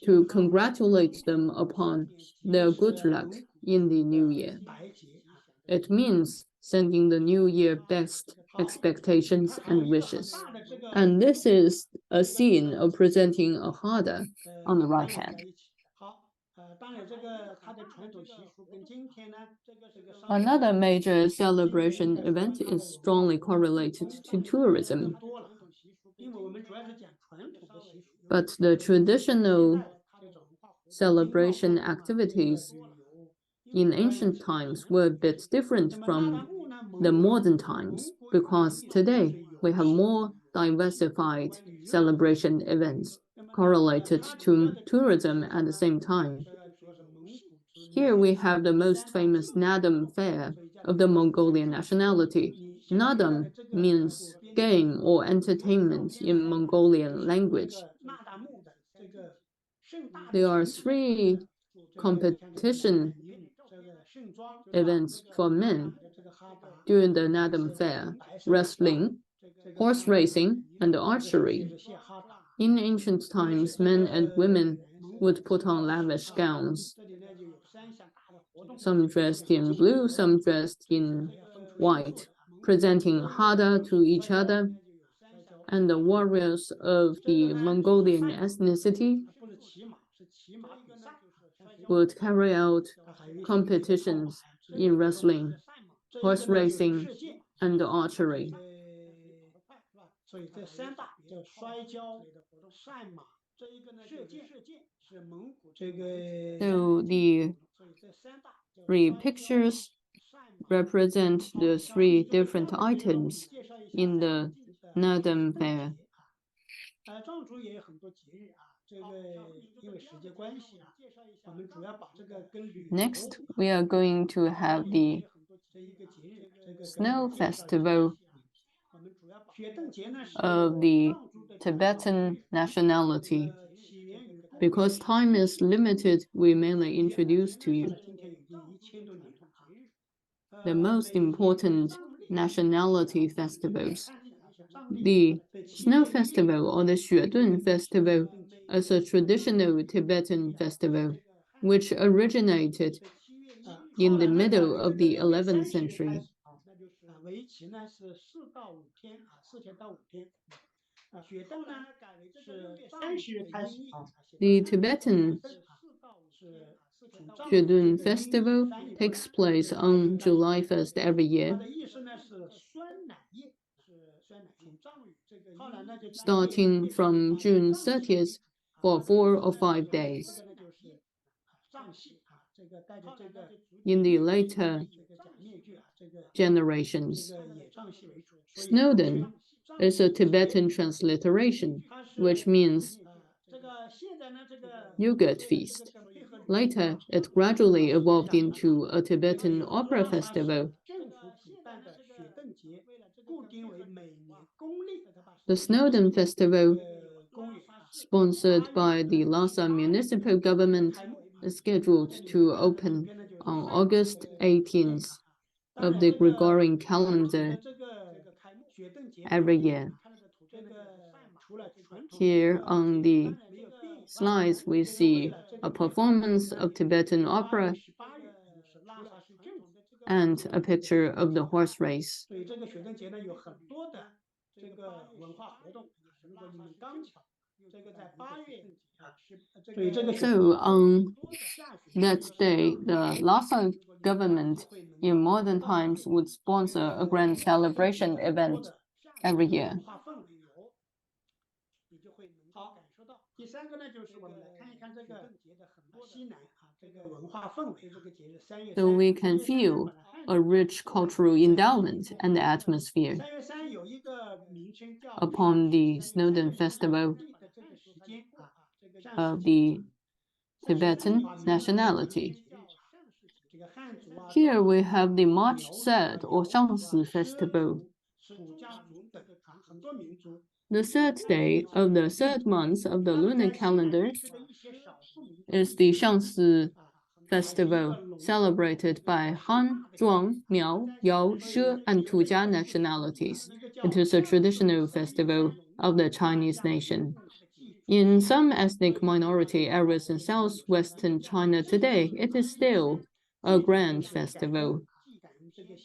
to congratulate them upon their good luck in the new year. It means sending the new year best expectations and wishes. And this is a scene of presenting a hada on the right hand. Another major celebration event is strongly correlated to tourism. But the traditional celebration activities in ancient times were a bit different from the modern times, because today we have more diversified celebration events correlated to tourism at the same time. Here we have the most famous Naadam fair of the Mongolian nationality. Naadam means game or entertainment in Mongolian language. There are 3 competition events for men during the Naadam fair: wrestling, horse racing, and archery. In ancient times, men and women would put on lavish gowns, some dressed in blue, some dressed in white, presenting hada to each other. And the warriors of the Mongolian ethnicity would carry out competitions in wrestling, horse racing, and archery. So the 3 pictures represent the 3 different items in the Naadam fair. Next, we are going to have the Snow Festival of the Tibetan nationality. Because time is limited, we mainly introduce to you the most important nationality festivals. The Snow Festival, or the Xuedun Festival, is a traditional Tibetan festival which originated in the middle of the 11th century. The Tibetan Xuedun Festival takes place on July 1st every year, starting from June 30th for 4 or 5 days. In the later generations, Snowden is a Tibetan transliteration, which means yogurt feast. Later, it gradually evolved into a Tibetan opera festival. The Snowden Festival, sponsored by the Lhasa municipal government, is scheduled to open on August 18th of the Gregorian calendar every year. Here on the slides, we see a performance of Tibetan opera and a picture of the horse race. So on that day, the Lhasa government in modern times would sponsor a grand celebration event every year. So we can feel a rich cultural endowment and atmosphere upon the Snowden Festival of the Tibetan nationality. Here we have the March 3rd or Shangsi Festival. The 3rd day of the 3rd month of the lunar calendar is the Shangsi Festival, celebrated by Han, Zhuang, Miao, Yao, She, and Tujia nationalities. It is a traditional festival of the Chinese nation. In some ethnic minority areas in southwestern China today, it is still a grand festival.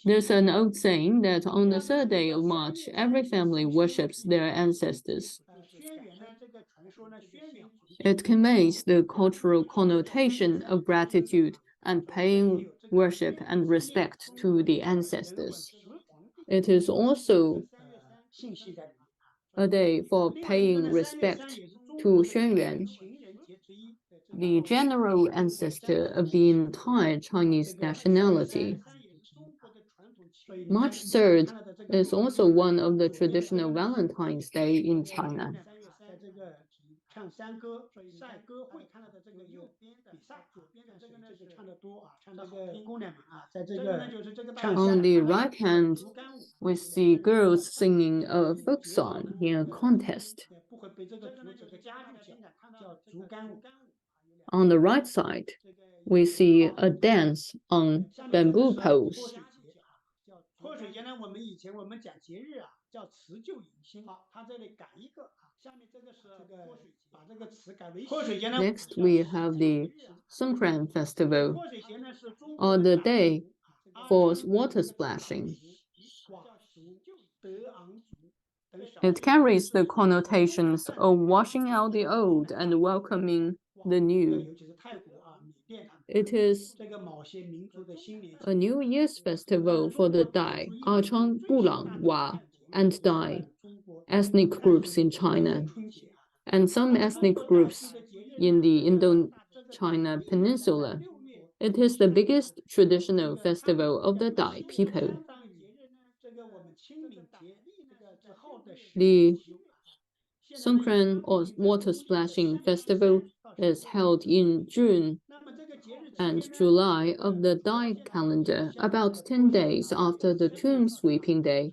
There's an old saying that on the 3rd day of March, every family worships their ancestors. It conveys the cultural connotation of gratitude and paying worship and respect to the ancestors. It is also a day for paying respect to Xuan Yuan, the general ancestor of the entire Chinese nationality. March 3rd is also one of the traditional Valentine's Day in China. On the right hand, we see girls singing a folk song in a contest. On the right side, we see a dance on bamboo poles. Next, we have the Songkran Festival, or the day for water splashing. It carries the connotations of washing out the old and welcoming the new. It is a New Year's festival for the Dai, Chang, Bulang, Wa, and Dai ethnic groups in China, and some ethnic groups in the Indo-China Peninsula. It is the biggest traditional festival of the Dai people. The Songkran or water splashing festival is held in June and July of the Dai calendar, about 10 days after the tomb sweeping day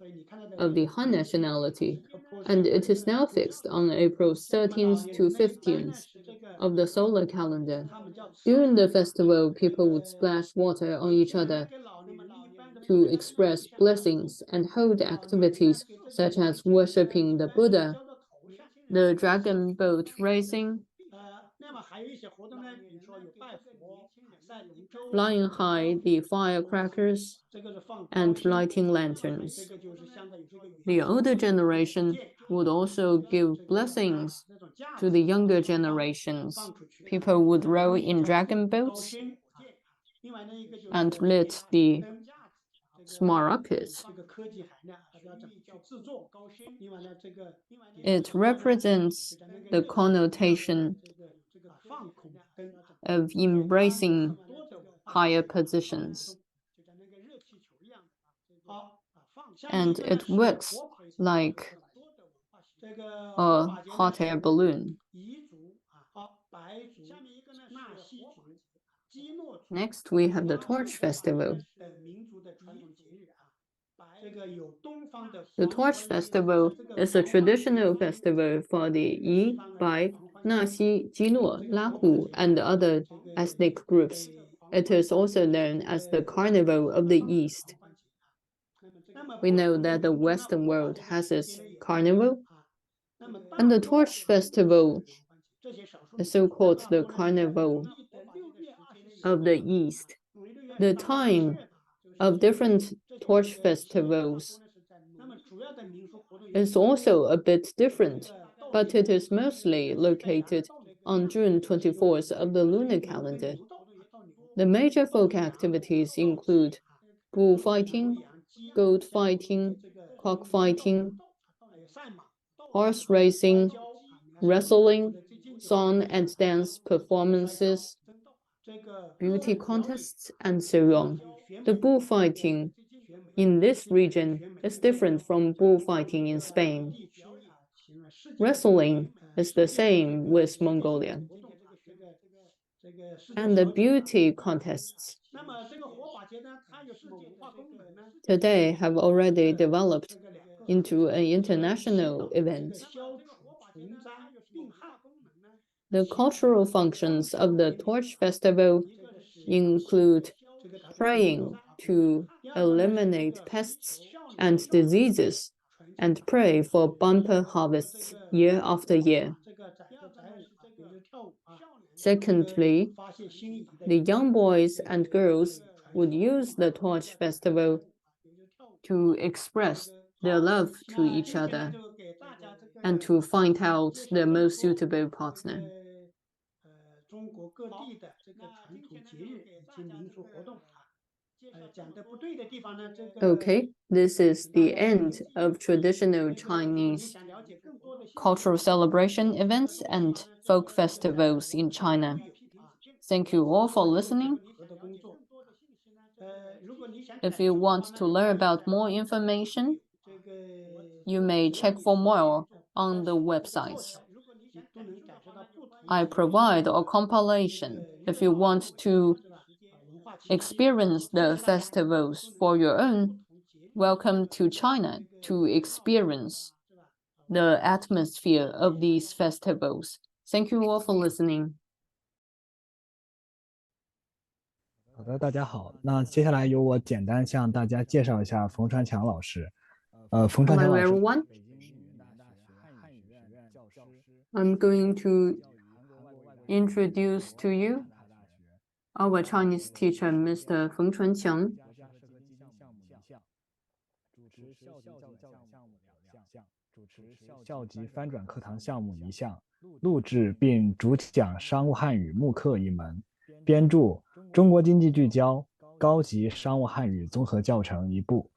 of the Han nationality, and it is now fixed on April 13th to 15th of the solar calendar. During the festival, people would splash water on each other to express blessings and hold activities such as worshipping the Buddha, the dragon boat racing, flying high the firecrackers, and lighting lanterns. The older generation would also give blessings to the younger generations. People would row in dragon boats and lit the small rockets. It represents the connotation of embracing higher positions, and it works like a hot air balloon. Next, we have the Torch Festival. The Torch Festival is a traditional festival for the Yi, Bai, Naxi, Jino, Lahu, and other ethnic groups. It is also known as the Carnival of the East. We know that the Western world has its carnival, and the Torch Festival is so-called the Carnival of the East. The time of different torch festivals is also a bit different, but it is mostly located on June 24th of the lunar calendar. The major folk activities include bullfighting, goat fighting, cockfighting, horse racing, wrestling, song and dance performances, beauty contests, and so on. The bullfighting in this region is different from bullfighting in Spain. Wrestling is the same with Mongolia. And the beauty contests today have already developed into an international event. The cultural functions of the Torch Festival include praying to eliminate pests and diseases and pray for bumper harvests year after year. Secondly, the young boys and girls would use the Torch Festival to express their love to each other and to find out the most suitable partner. 讲的不对的地方呢，这个 Okay, this is the end of traditional Chinese cultural celebration events and folk festivals in China. Thank you all for listening. If you want to learn about more information, you may check for more on the websites. I provide a compilation if you want to experience the festivals for your own. Welcome to China to experience the atmosphere of these festivals. Thank you all for listening. 好的，大家好。那接下来由我简单向大家介绍一下冯传强老师。冯传 Hello 强老师， everyone. I'm going to introduce to you our Chinese teacher, Mr. Feng Chunqiang. 主持校级翻转课堂项目一项，录制并主讲商务汉语慕课一门，编著《中国经济聚焦高级商务汉语综合教程》一部，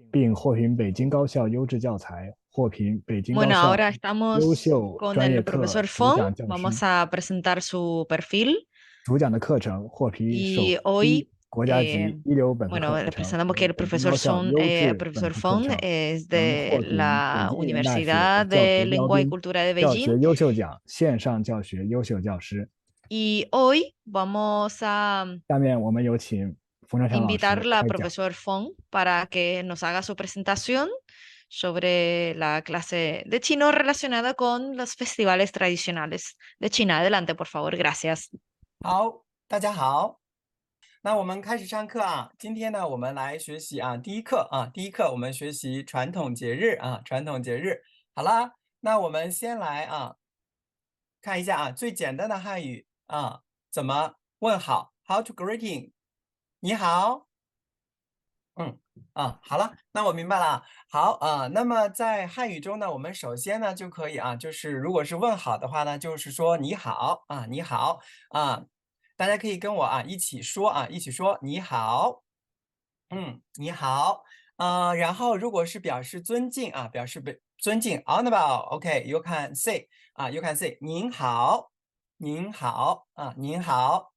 并获评北京高校优质教材，获评北京高 Bueno, 校 ahora estamos 优秀 con 专业 el 课 profesor 主 Fong. 讲教 Vamos 师。 a presentar su perfil. 主讲的课程获评 Y 首 hoy, 批国家级一流本科 bueno, 课程， presentamos que 为 el 北京 profesor 高校 Song, 优质 profesor 本科课 Fong 程， es 曾 de 获评北 la 京人大学 Universidad 教 de 学标 Lengua y 兵、 Cultura de 教学 Beijing. 优秀奖、线上教学优秀教师。 Y hoy vamos a 下面我们有请冯传强老师 invitar la 开讲。 profesor Fong para que nos haga su presentación sobre la clase de chino relacionada con los festivales tradicionales de China. Adelante, por favor. Gracias. 好，大家好。那我们开始上课啊。今天呢，我们来学习啊，第一课我们学习传统节日啊，传统节日。好啦，那我们先来啊，看一下啊，最简单的汉语啊，怎么问好 ？How to greeting？ 你好。好了，那我明白了。好啊，那么在汉语中呢，我们首先呢就可以啊，就是如果是问好的话呢，就是说你好啊，你好啊。大家可以跟我啊一起说啊，一起说你好。你好。然后如果是表示尊敬啊，表示尊敬 honorable，OK，you can say 啊，you can say 您好，您好啊，您好。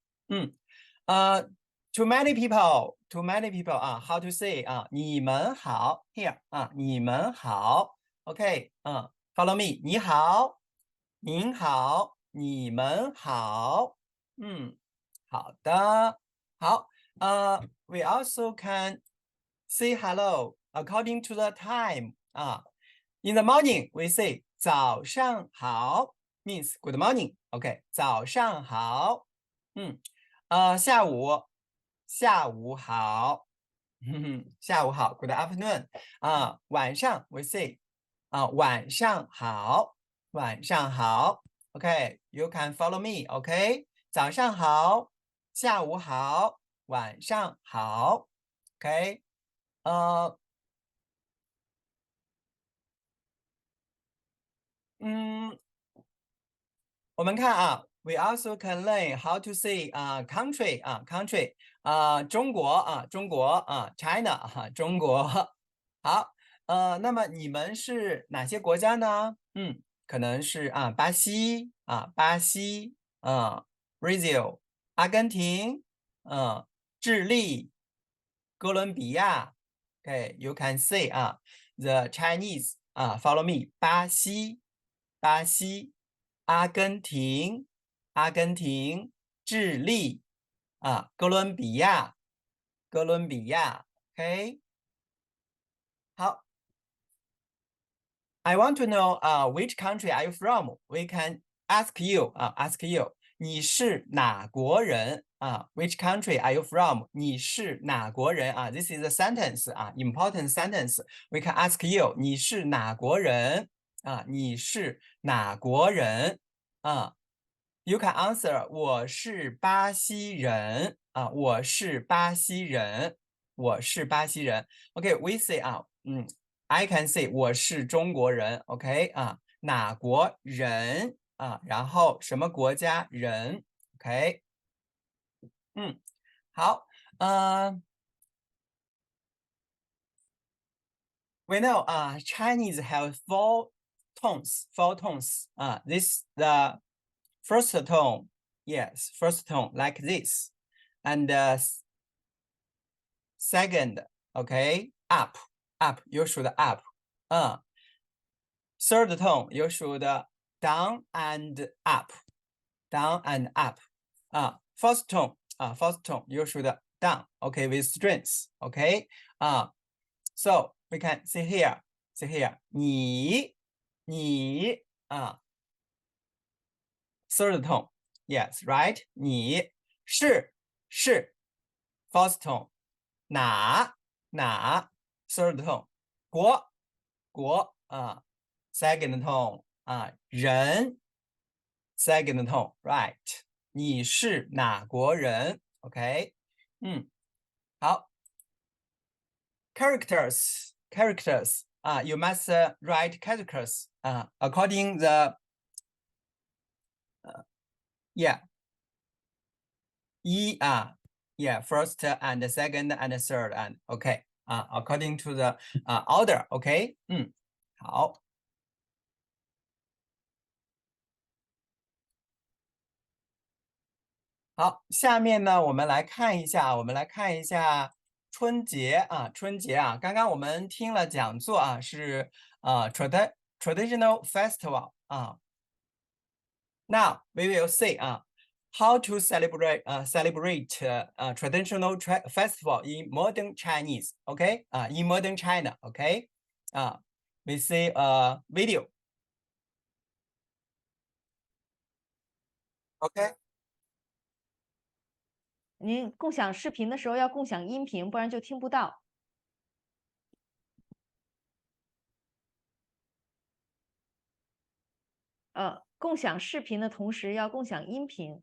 To many people 啊 ，how to say 啊，你们好 here 啊，你们好 ，OK， follow me， 你好，您好，你们好。好的，好。We also can say hello according to the time 啊。In the morning we say 早上好 means good morning， OK， 早上好。下午好，下午好 ，Good afternoon。晚上 we say 晚上好，晚上好 ，OK，you can follow me，OK， 早上好，下午好，晚上好 ，OK，我们看啊 ，we also can learn how to say country 啊 country 中国啊中国啊 China 中国。好，那么你们是哪些国家呢？可能是巴西巴西Brazil 阿根廷智利哥伦比亚。OK，you can say the Chinese follow me 巴西巴西。阿根廷，阿根廷，智利，哥伦比亚，哥伦比亚 ，OK， 好。I want to know which country are you from? We can ask you ask you， 你是哪国人？Which country are you from? 你是哪国人？This is a sentence important sentence. We can ask you， 你是哪国人？你是哪国人？You can answer， 我是巴西人我是巴西人，我是巴西人。OK，we say I can say 我是中国人 ，OK 哪国人然后什么国家人 ，OK，好 We know Chinese have four tones. This the first tone. Yes, first tone like this, and second, okay, up. You should up. Third tone, you should down and up. First tone, you should down. Okay, with strings. Okay. So we can see here. 你 third tone. Yes, right. 你是 first tone. 哪 third tone. 国 second tone. 人 second tone. Right. 你是哪国人 OK. 好。Characters. You must write characters according the first and second and third and okay according to the order. Okay. 好。好，下面呢，我们来看一下春节刚刚我们听了讲座是traditional festival Now we will see how to celebrate traditional festival in modern Chinese. Okay, in modern China. Okay, we see a video. Okay. 您共享视频的时候要共享音频，不然就听不到。共享视频的同时要共享音频。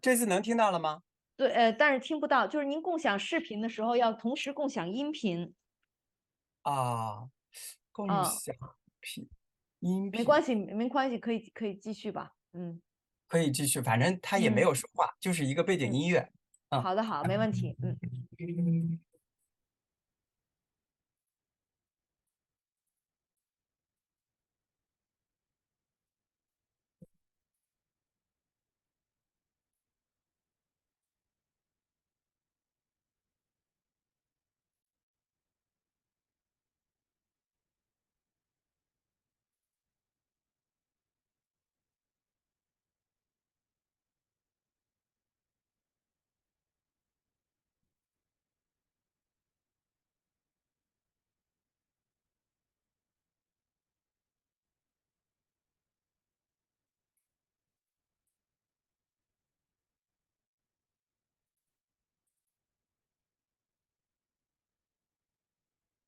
这次能听到了吗？对，但是听不到，就是您共享视频的时候要同时共享音频。共享音频没关系，可以继续吧。可以继续，反正他也没有说话，就是一个背景音乐。好的，没问题。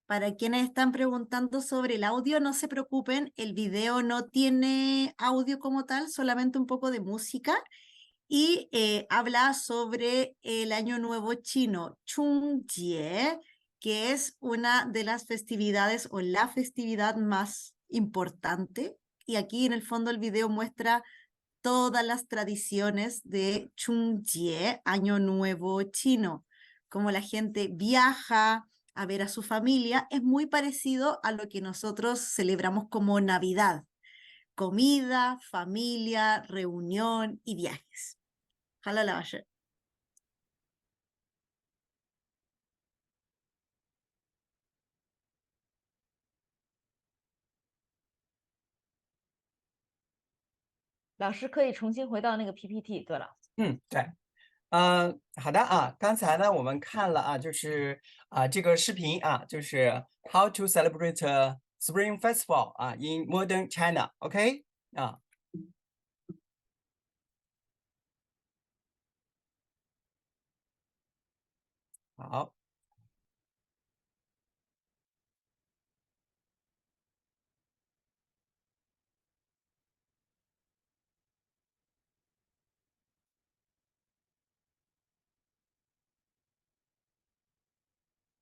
Para quienes están preguntando sobre el audio, no se preocupen, el video no tiene audio como tal, solamente un poco de música y habla sobre el Año Nuevo Chino, Chungjie, que es una de las festividades o la festividad más importante. Y aquí en el fondo el video muestra todas las tradiciones de Chungjie, Año Nuevo Chino, como la gente viaja a ver a su familia, es muy parecido a lo que nosotros celebramos como Navidad. Comida, familia, reunión y viajes. Ojalá la vaya. 老师可以重新回到那个 PPT。对了，对，好的刚才呢我们看了就是这个视频就是 How to celebrate Spring Festival in modern China. OK 好。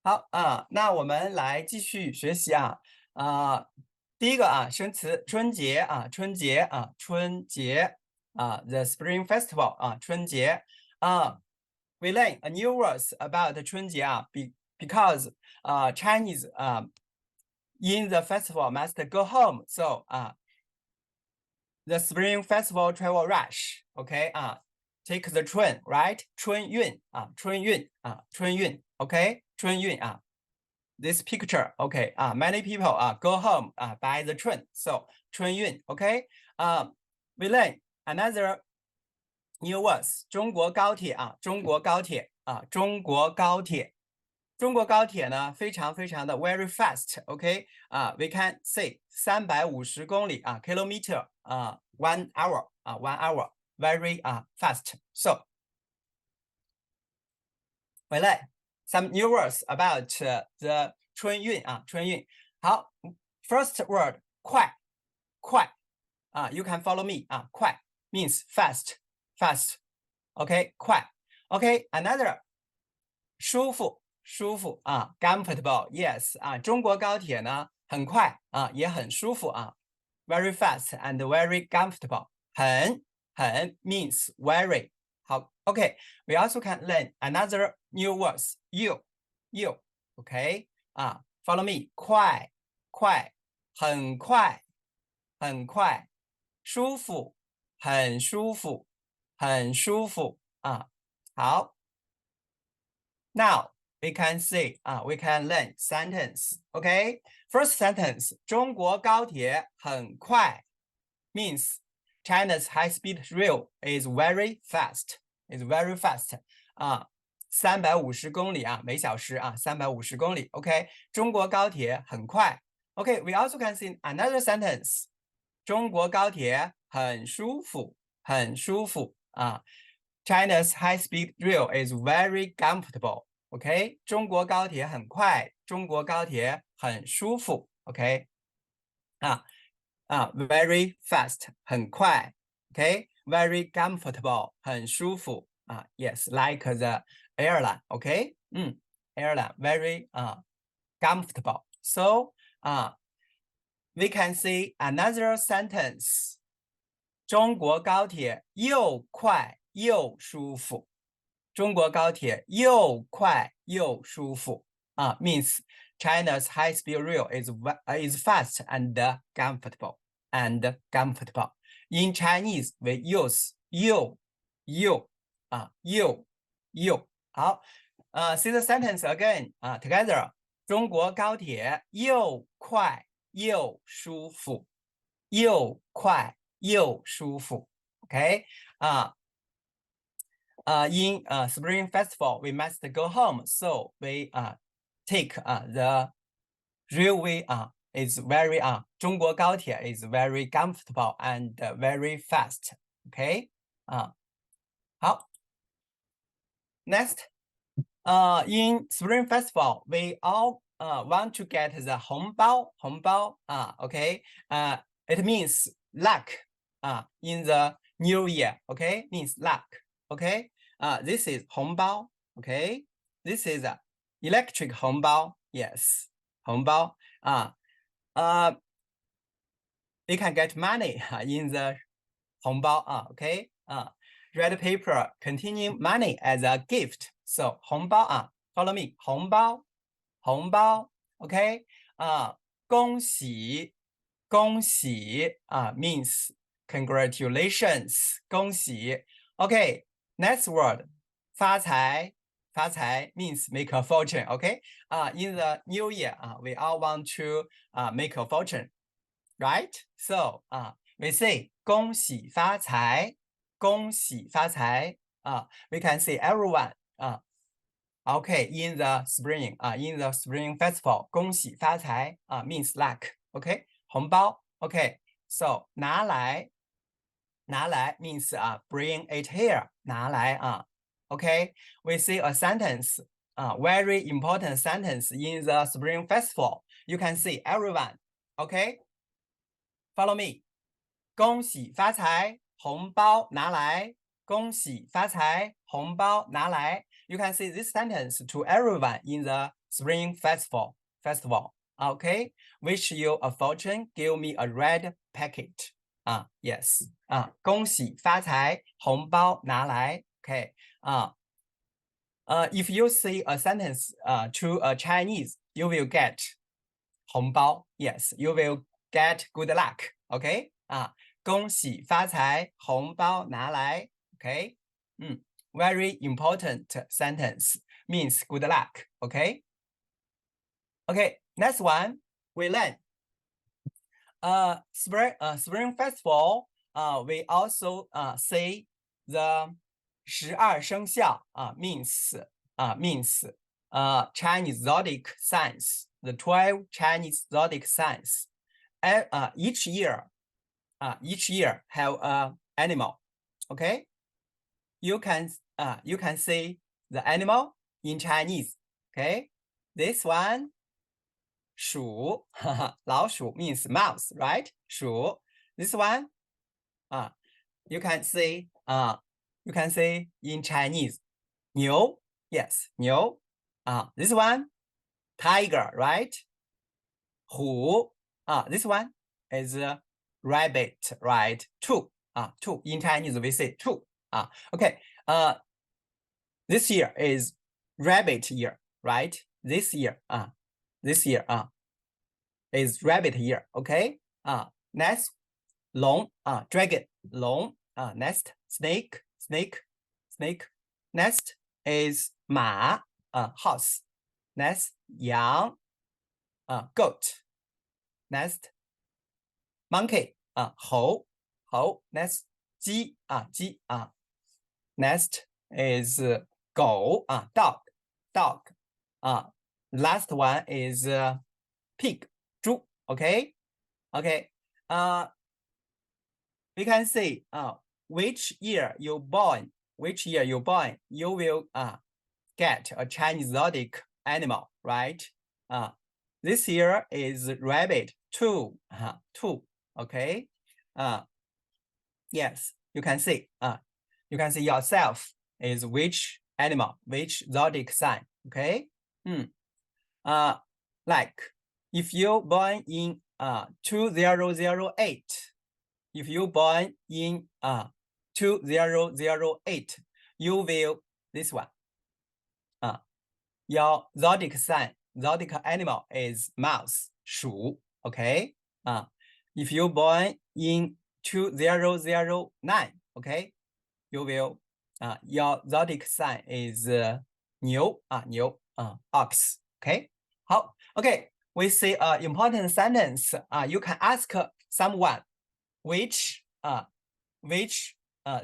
好那我们来继续学习第一个生词春节春节 the Spring Festival 春节we learn a new words about 春节because Chinese in the festival must go home, so the Spring Festival travel rush, okay, take the train, right? 春运春运春运 okay, 春运this picture, okay, many people go home by the train, so 春运 okay, we learn another new words 中国高铁中国高铁中国高铁中国高铁呢非常的 very fast, okay, we can say 350公里kilometer 1 hour 1 hour very fast. So 回来 some new words about the 春运春运好 first word 快快you can follow me 快 means fast okay 快 okay another 舒服comfortable yes 中国高铁呢很快也很舒服very fast and very comfortable 很 means very 好 okay we also can learn another new words you okay follow me 快很快舒服很舒服好 now we can say we can learn sentence, okay? First sentence 中国高铁很快 means China's high-speed rail is very fast. 350公里每小时350公里 OK 中国高铁很快 OK we also can see another sentence 中国高铁很舒服China's high-speed rail is very comfortable OK 中国高铁很快中国高铁很舒服 OK very fast 很快 OK very comfortable 很舒服yes like the airline OK airline very comfortable so we can see another sentence 中国高铁又快又舒服中国高铁又快又舒服means China's high-speed rail is fast and comfortable in Chinese we use 又好see the sentence again together 中国高铁又快又舒服又快又舒服 okay in Spring Festival we must go home so we take the railway is very 中国高铁 is very comfortable and very fast okay 好 next in Spring Festival we all want to get the 红包 okay it means luck in the new year okay means luck okay this is 红包 okay this is electric 红包 yes 红包you can get money in the 红包okay red paper containing money as a gift so 红包follow me 红包 okay 恭喜 means congratulations 恭喜 okay next word 发财 means make a fortune okay in the new year we all want to make a fortune right so we say 恭喜发财we can say everyone okay in the spring festival 恭喜发财means luck okay 红包 okay so 拿来 means bring it here 拿来okay we see a sentence very important sentence in the Spring Festival you can see everyone okay follow me 恭喜发财红包拿来恭喜发财红包拿来 you can see this sentence to everyone in the Spring Festival okay wish you a fortune give me a red packet yes 恭喜发财，红包拿来。Okay if you say a sentence to a Chinese, you will get 红包。Yes, you will get good luck. Okay 恭喜发财，红包拿来。Okay very important sentence means good luck. Okay next one we learn spring festival we also say the 12生肖means Chinese zodiac signs, the 12 Chinese zodiac signs. Each year have a animal. Okay, you can say the animal in Chinese. Okay, this one 鼠老鼠 means mouse, right? 鼠 this one you can say in Chinese 牛 yes 牛this one tiger, right? 虎this one is rabbit, right? Two in Chinese we say two okay this year is rabbit year, right? This year is rabbit year. Okay next 龙dragon 龙next snake next is 马horse next 羊goat next monkey 猴 next 鸡鸡next is 狗dog last one is pig 猪 okay we can say which year you born, you will get a Chinese zodiac animal, right? This year is rabbit, two. Okay yes you can see yourself is which animal, which zodiac sign. Okay like if you born in 2008, if you born in 2008, you will this one your zodiac sign, zodiac animal is mouse 鼠 okay if you born in 2009, okay you will your zodiac sign is 牛 ox. Okay 好 okay we see important sentence you can ask someone which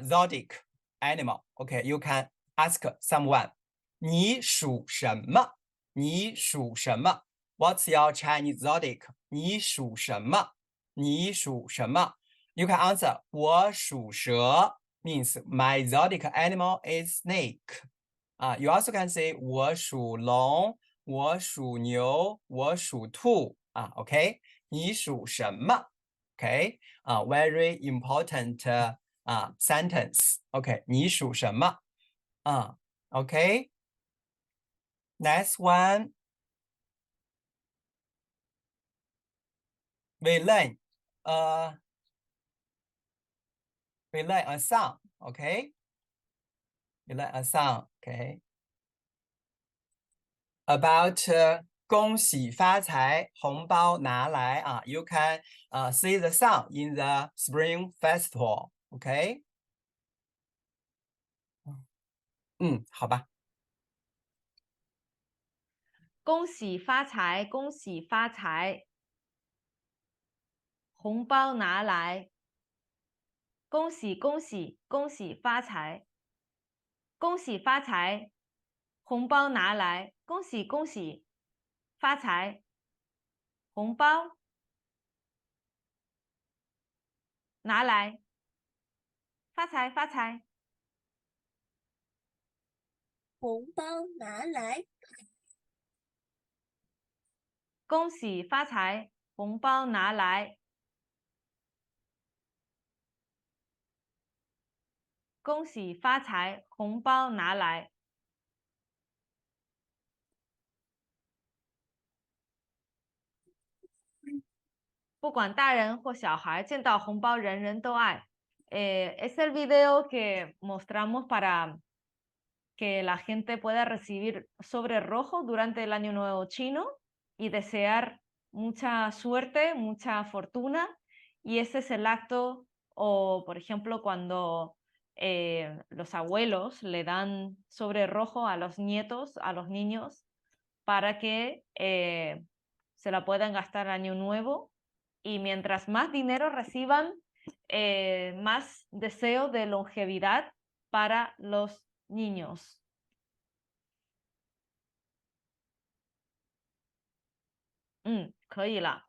zodiac animal. Okay you can ask someone 你属什么 what's your Chinese zodiac 你属什么 you can answer 我属蛇 means my zodiac animal is snake you also can say 我属龙我属牛我属兔okay 你属什么 okay very important sentence. Okay 你属什么okay next one we learn a song. Okay we learn a song. Okay about 恭喜发财，红包拿来you can see the song in the Spring Festival. Okay 好吧恭喜发财，恭喜发财，红包拿来。恭喜恭喜恭喜发财，恭喜发财，红包拿来。恭喜恭喜，发财，红包拿来，发财发财，红包拿来。恭喜发财，红包拿来。恭喜发财，红包拿来。不管大人或小孩，见到红包人人都爱。Es el video que mostramos para que la gente pueda recibir sobre rojo durante el Año Nuevo Chino y desear mucha suerte, mucha fortuna. Y ese es el acto, o por ejemplo, cuando los abuelos le dan sobre rojo a los nietos, a los niños, para que se la puedan gastar año nuevo. Y mientras más dinero reciban, más deseo de longevidad para los niños. 可以了。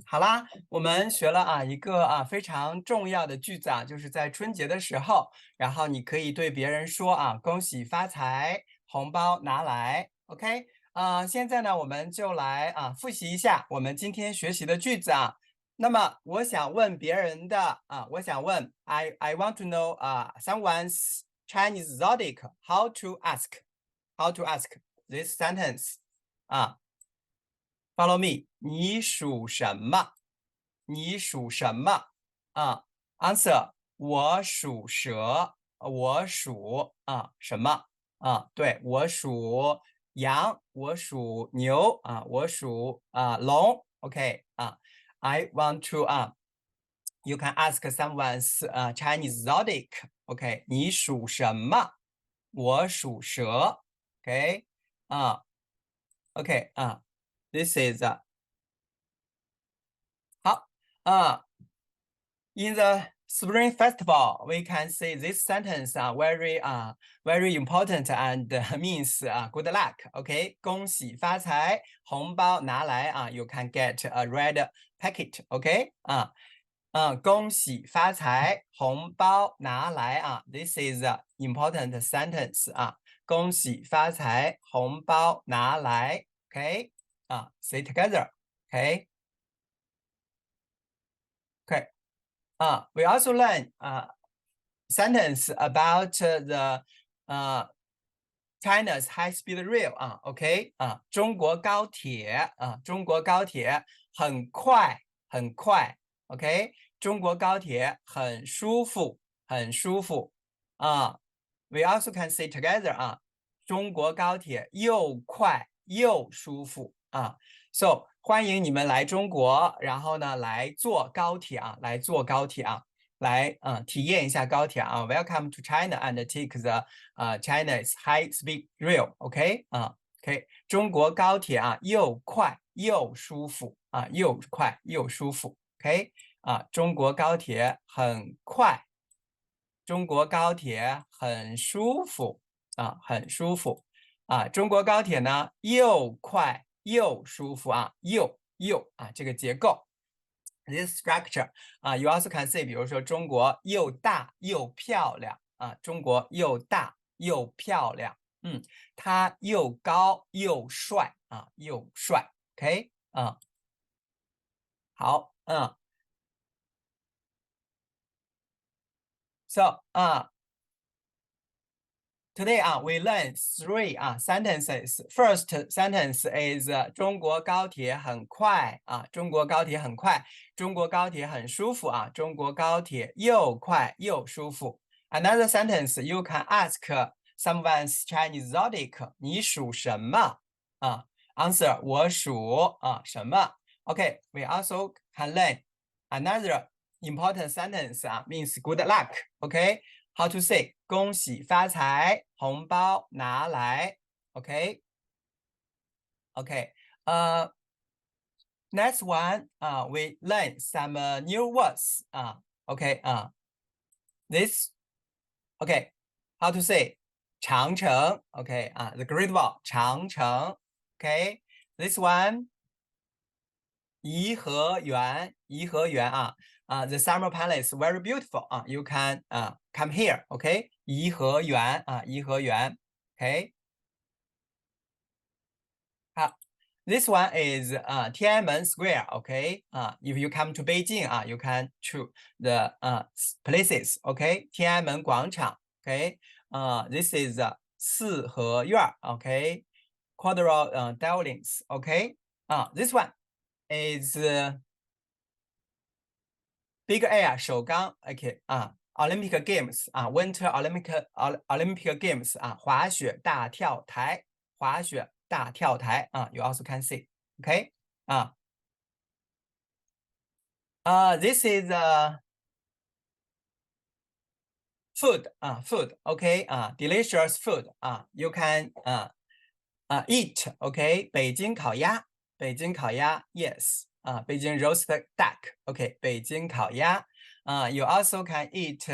好啦，我们学了一个非常重要的句子就是在春节的时候，然后你可以对别人说恭喜发财，红包拿来 ，OK？现在呢，我们就来复习一下我们今天学习的句子那么我想问别人的我想问 I want to know someone's Chinese zodiac. How to ask this sentence Follow me. 你属什么？你属什么？Answer. 我属蛇。我属什么？对，我属羊，我属牛我属龙。OK I want to you can ask someone's Chinese zodiac. OK 你属什么？我属蛇。OK OK This is in the Spring Festival, we can say this sentence very important and means good luck. OK, 恭喜发财，红包拿来you can get a red packet. OK 恭喜发财，红包拿来this is an important sentence 恭喜发财，红包拿来。OK say together. Okay. We also learn sentence about the China's high-speed rail OK 中国高铁中国高铁很快很快 OK 中国高铁很舒服很舒服We also can say together 中国高铁又快又舒服So 欢迎你们来中国，然后呢来坐高铁来坐高铁来体验一下高铁Welcome to China and take the China's high-speed rail. OK OK 中国高铁又快又舒服又快又舒服。OK 中国高铁很快，中国高铁很舒服很舒服中国高铁呢又快又舒服又这个结构 this structure you also can say 比如说中国又大又漂亮中国又大又漂亮它又高又帅又帅 OK 好So today we learn three sentences. First sentence is 中国高铁很快中国高铁很快，中国高铁很舒服中国高铁又快又舒服。Another sentence you can ask someone's Chinese zodiac. 你属什么Answer 我属什么 OK, we also can learn another important sentence means good luck. OK, how to say 恭喜发财，红包拿来 OK OK next one we learn some new words OK this OK how to say 长城 OK the Great Wall 长城 OK this one 颐和园颐和园the summer palace very beautiful you can come here OK 颐和园颐和园 OK this one is Tiananmen Square OK if you come to Beijing you can choose the places OK 天安门广场 OK this is 四合院 OK quadral dwellings OK this one is big air 首钢 OK Olympic Games Winter Olympic Games 滑雪大跳台you also can see OK this is food OK delicious food you can eat OK 北京烤鸭 yes 北京 roasted duck OK 北京烤鸭you also can eat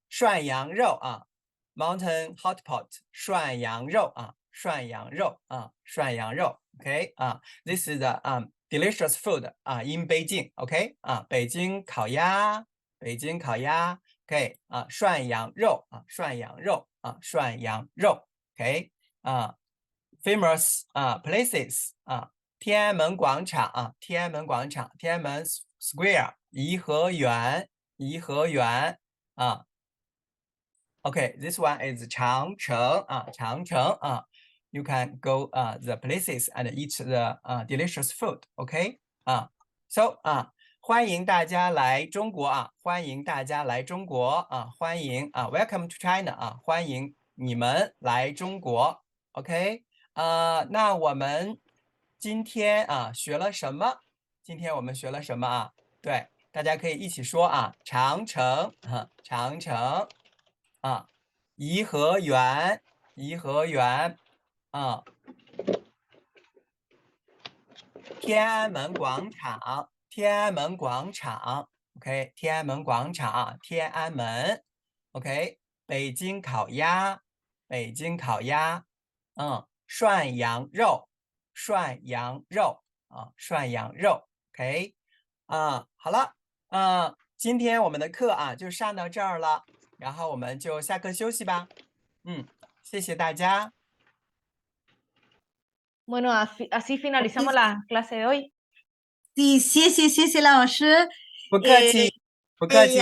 涮羊肉mountain hot pot 涮羊肉OK this is the delicious food in Beijing OK 北京烤鸭OK 涮羊肉OK famous places 天安门广场天安门 Square 颐和园OK this one is 长城you can go the places and eat the delicious food OK so 欢迎大家来中国欢迎大家来中国欢迎welcome to China 欢迎你们来中国 OK 那我们今天学了什么？今天我们学了什么对，大家可以一起说长城颐和园天安门广场 OK 天安门广场天安门 OK 北京烤鸭涮羊肉OK 好了今天我们的课就上到这儿了，然后我们就下课休息吧。谢谢大家。Bueno, así finalizamos la clase de hoy. Sí, 谢谢老师。不客气，不客气。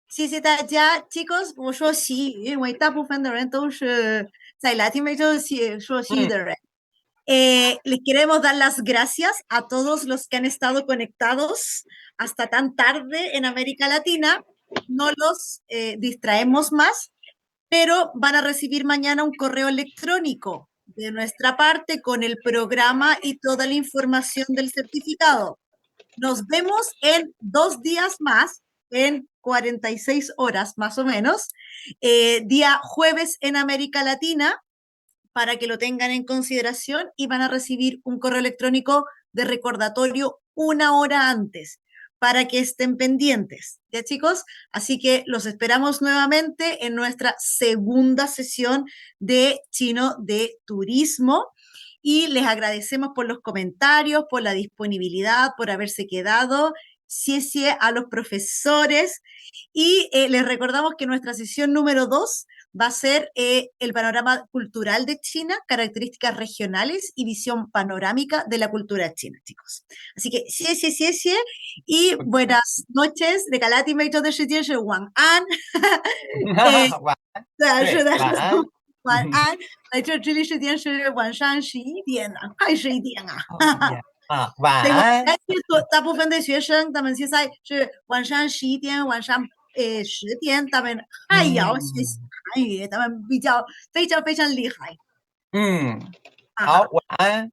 谢谢大家，chicos。我说西语，因为大部分的人都是在拉丁美洲说西语的人。Les queremos dar las gracias a todos los que han estado conectados hasta tan tarde en América Latina. No los distraemos más, pero van a recibir mañana un correo electrónico de nuestra parte con el programa y toda la información del certificado. Nos vemos en 2 días más, en 46 horas más o menos, día jueves en América Latina, para que lo tengan en consideración y van a recibir un correo electrónico de recordatorio 1 hora antes para que estén pendientes, ¿ya chicos? Así que los esperamos nuevamente en nuestra segunda sesión de chino de turismo y les agradecemos por los comentarios, por la disponibilidad, por haberse quedado. Xie a los profesores y les recordamos que nuestra sesión número 2 va a ser el panorama cultural de China, características regionales y visión panorámica de la cultura china, chicos. Así que, xie, y buenas noches. De Kalati Meito de Shijie是晚安。是的，晚安。来这里时间是晚上11点了，快11点晚安。大部分的学生，他们现在是晚上11点，晚上10点，他们还要学习韩语，他们非常厉害。好，晚安。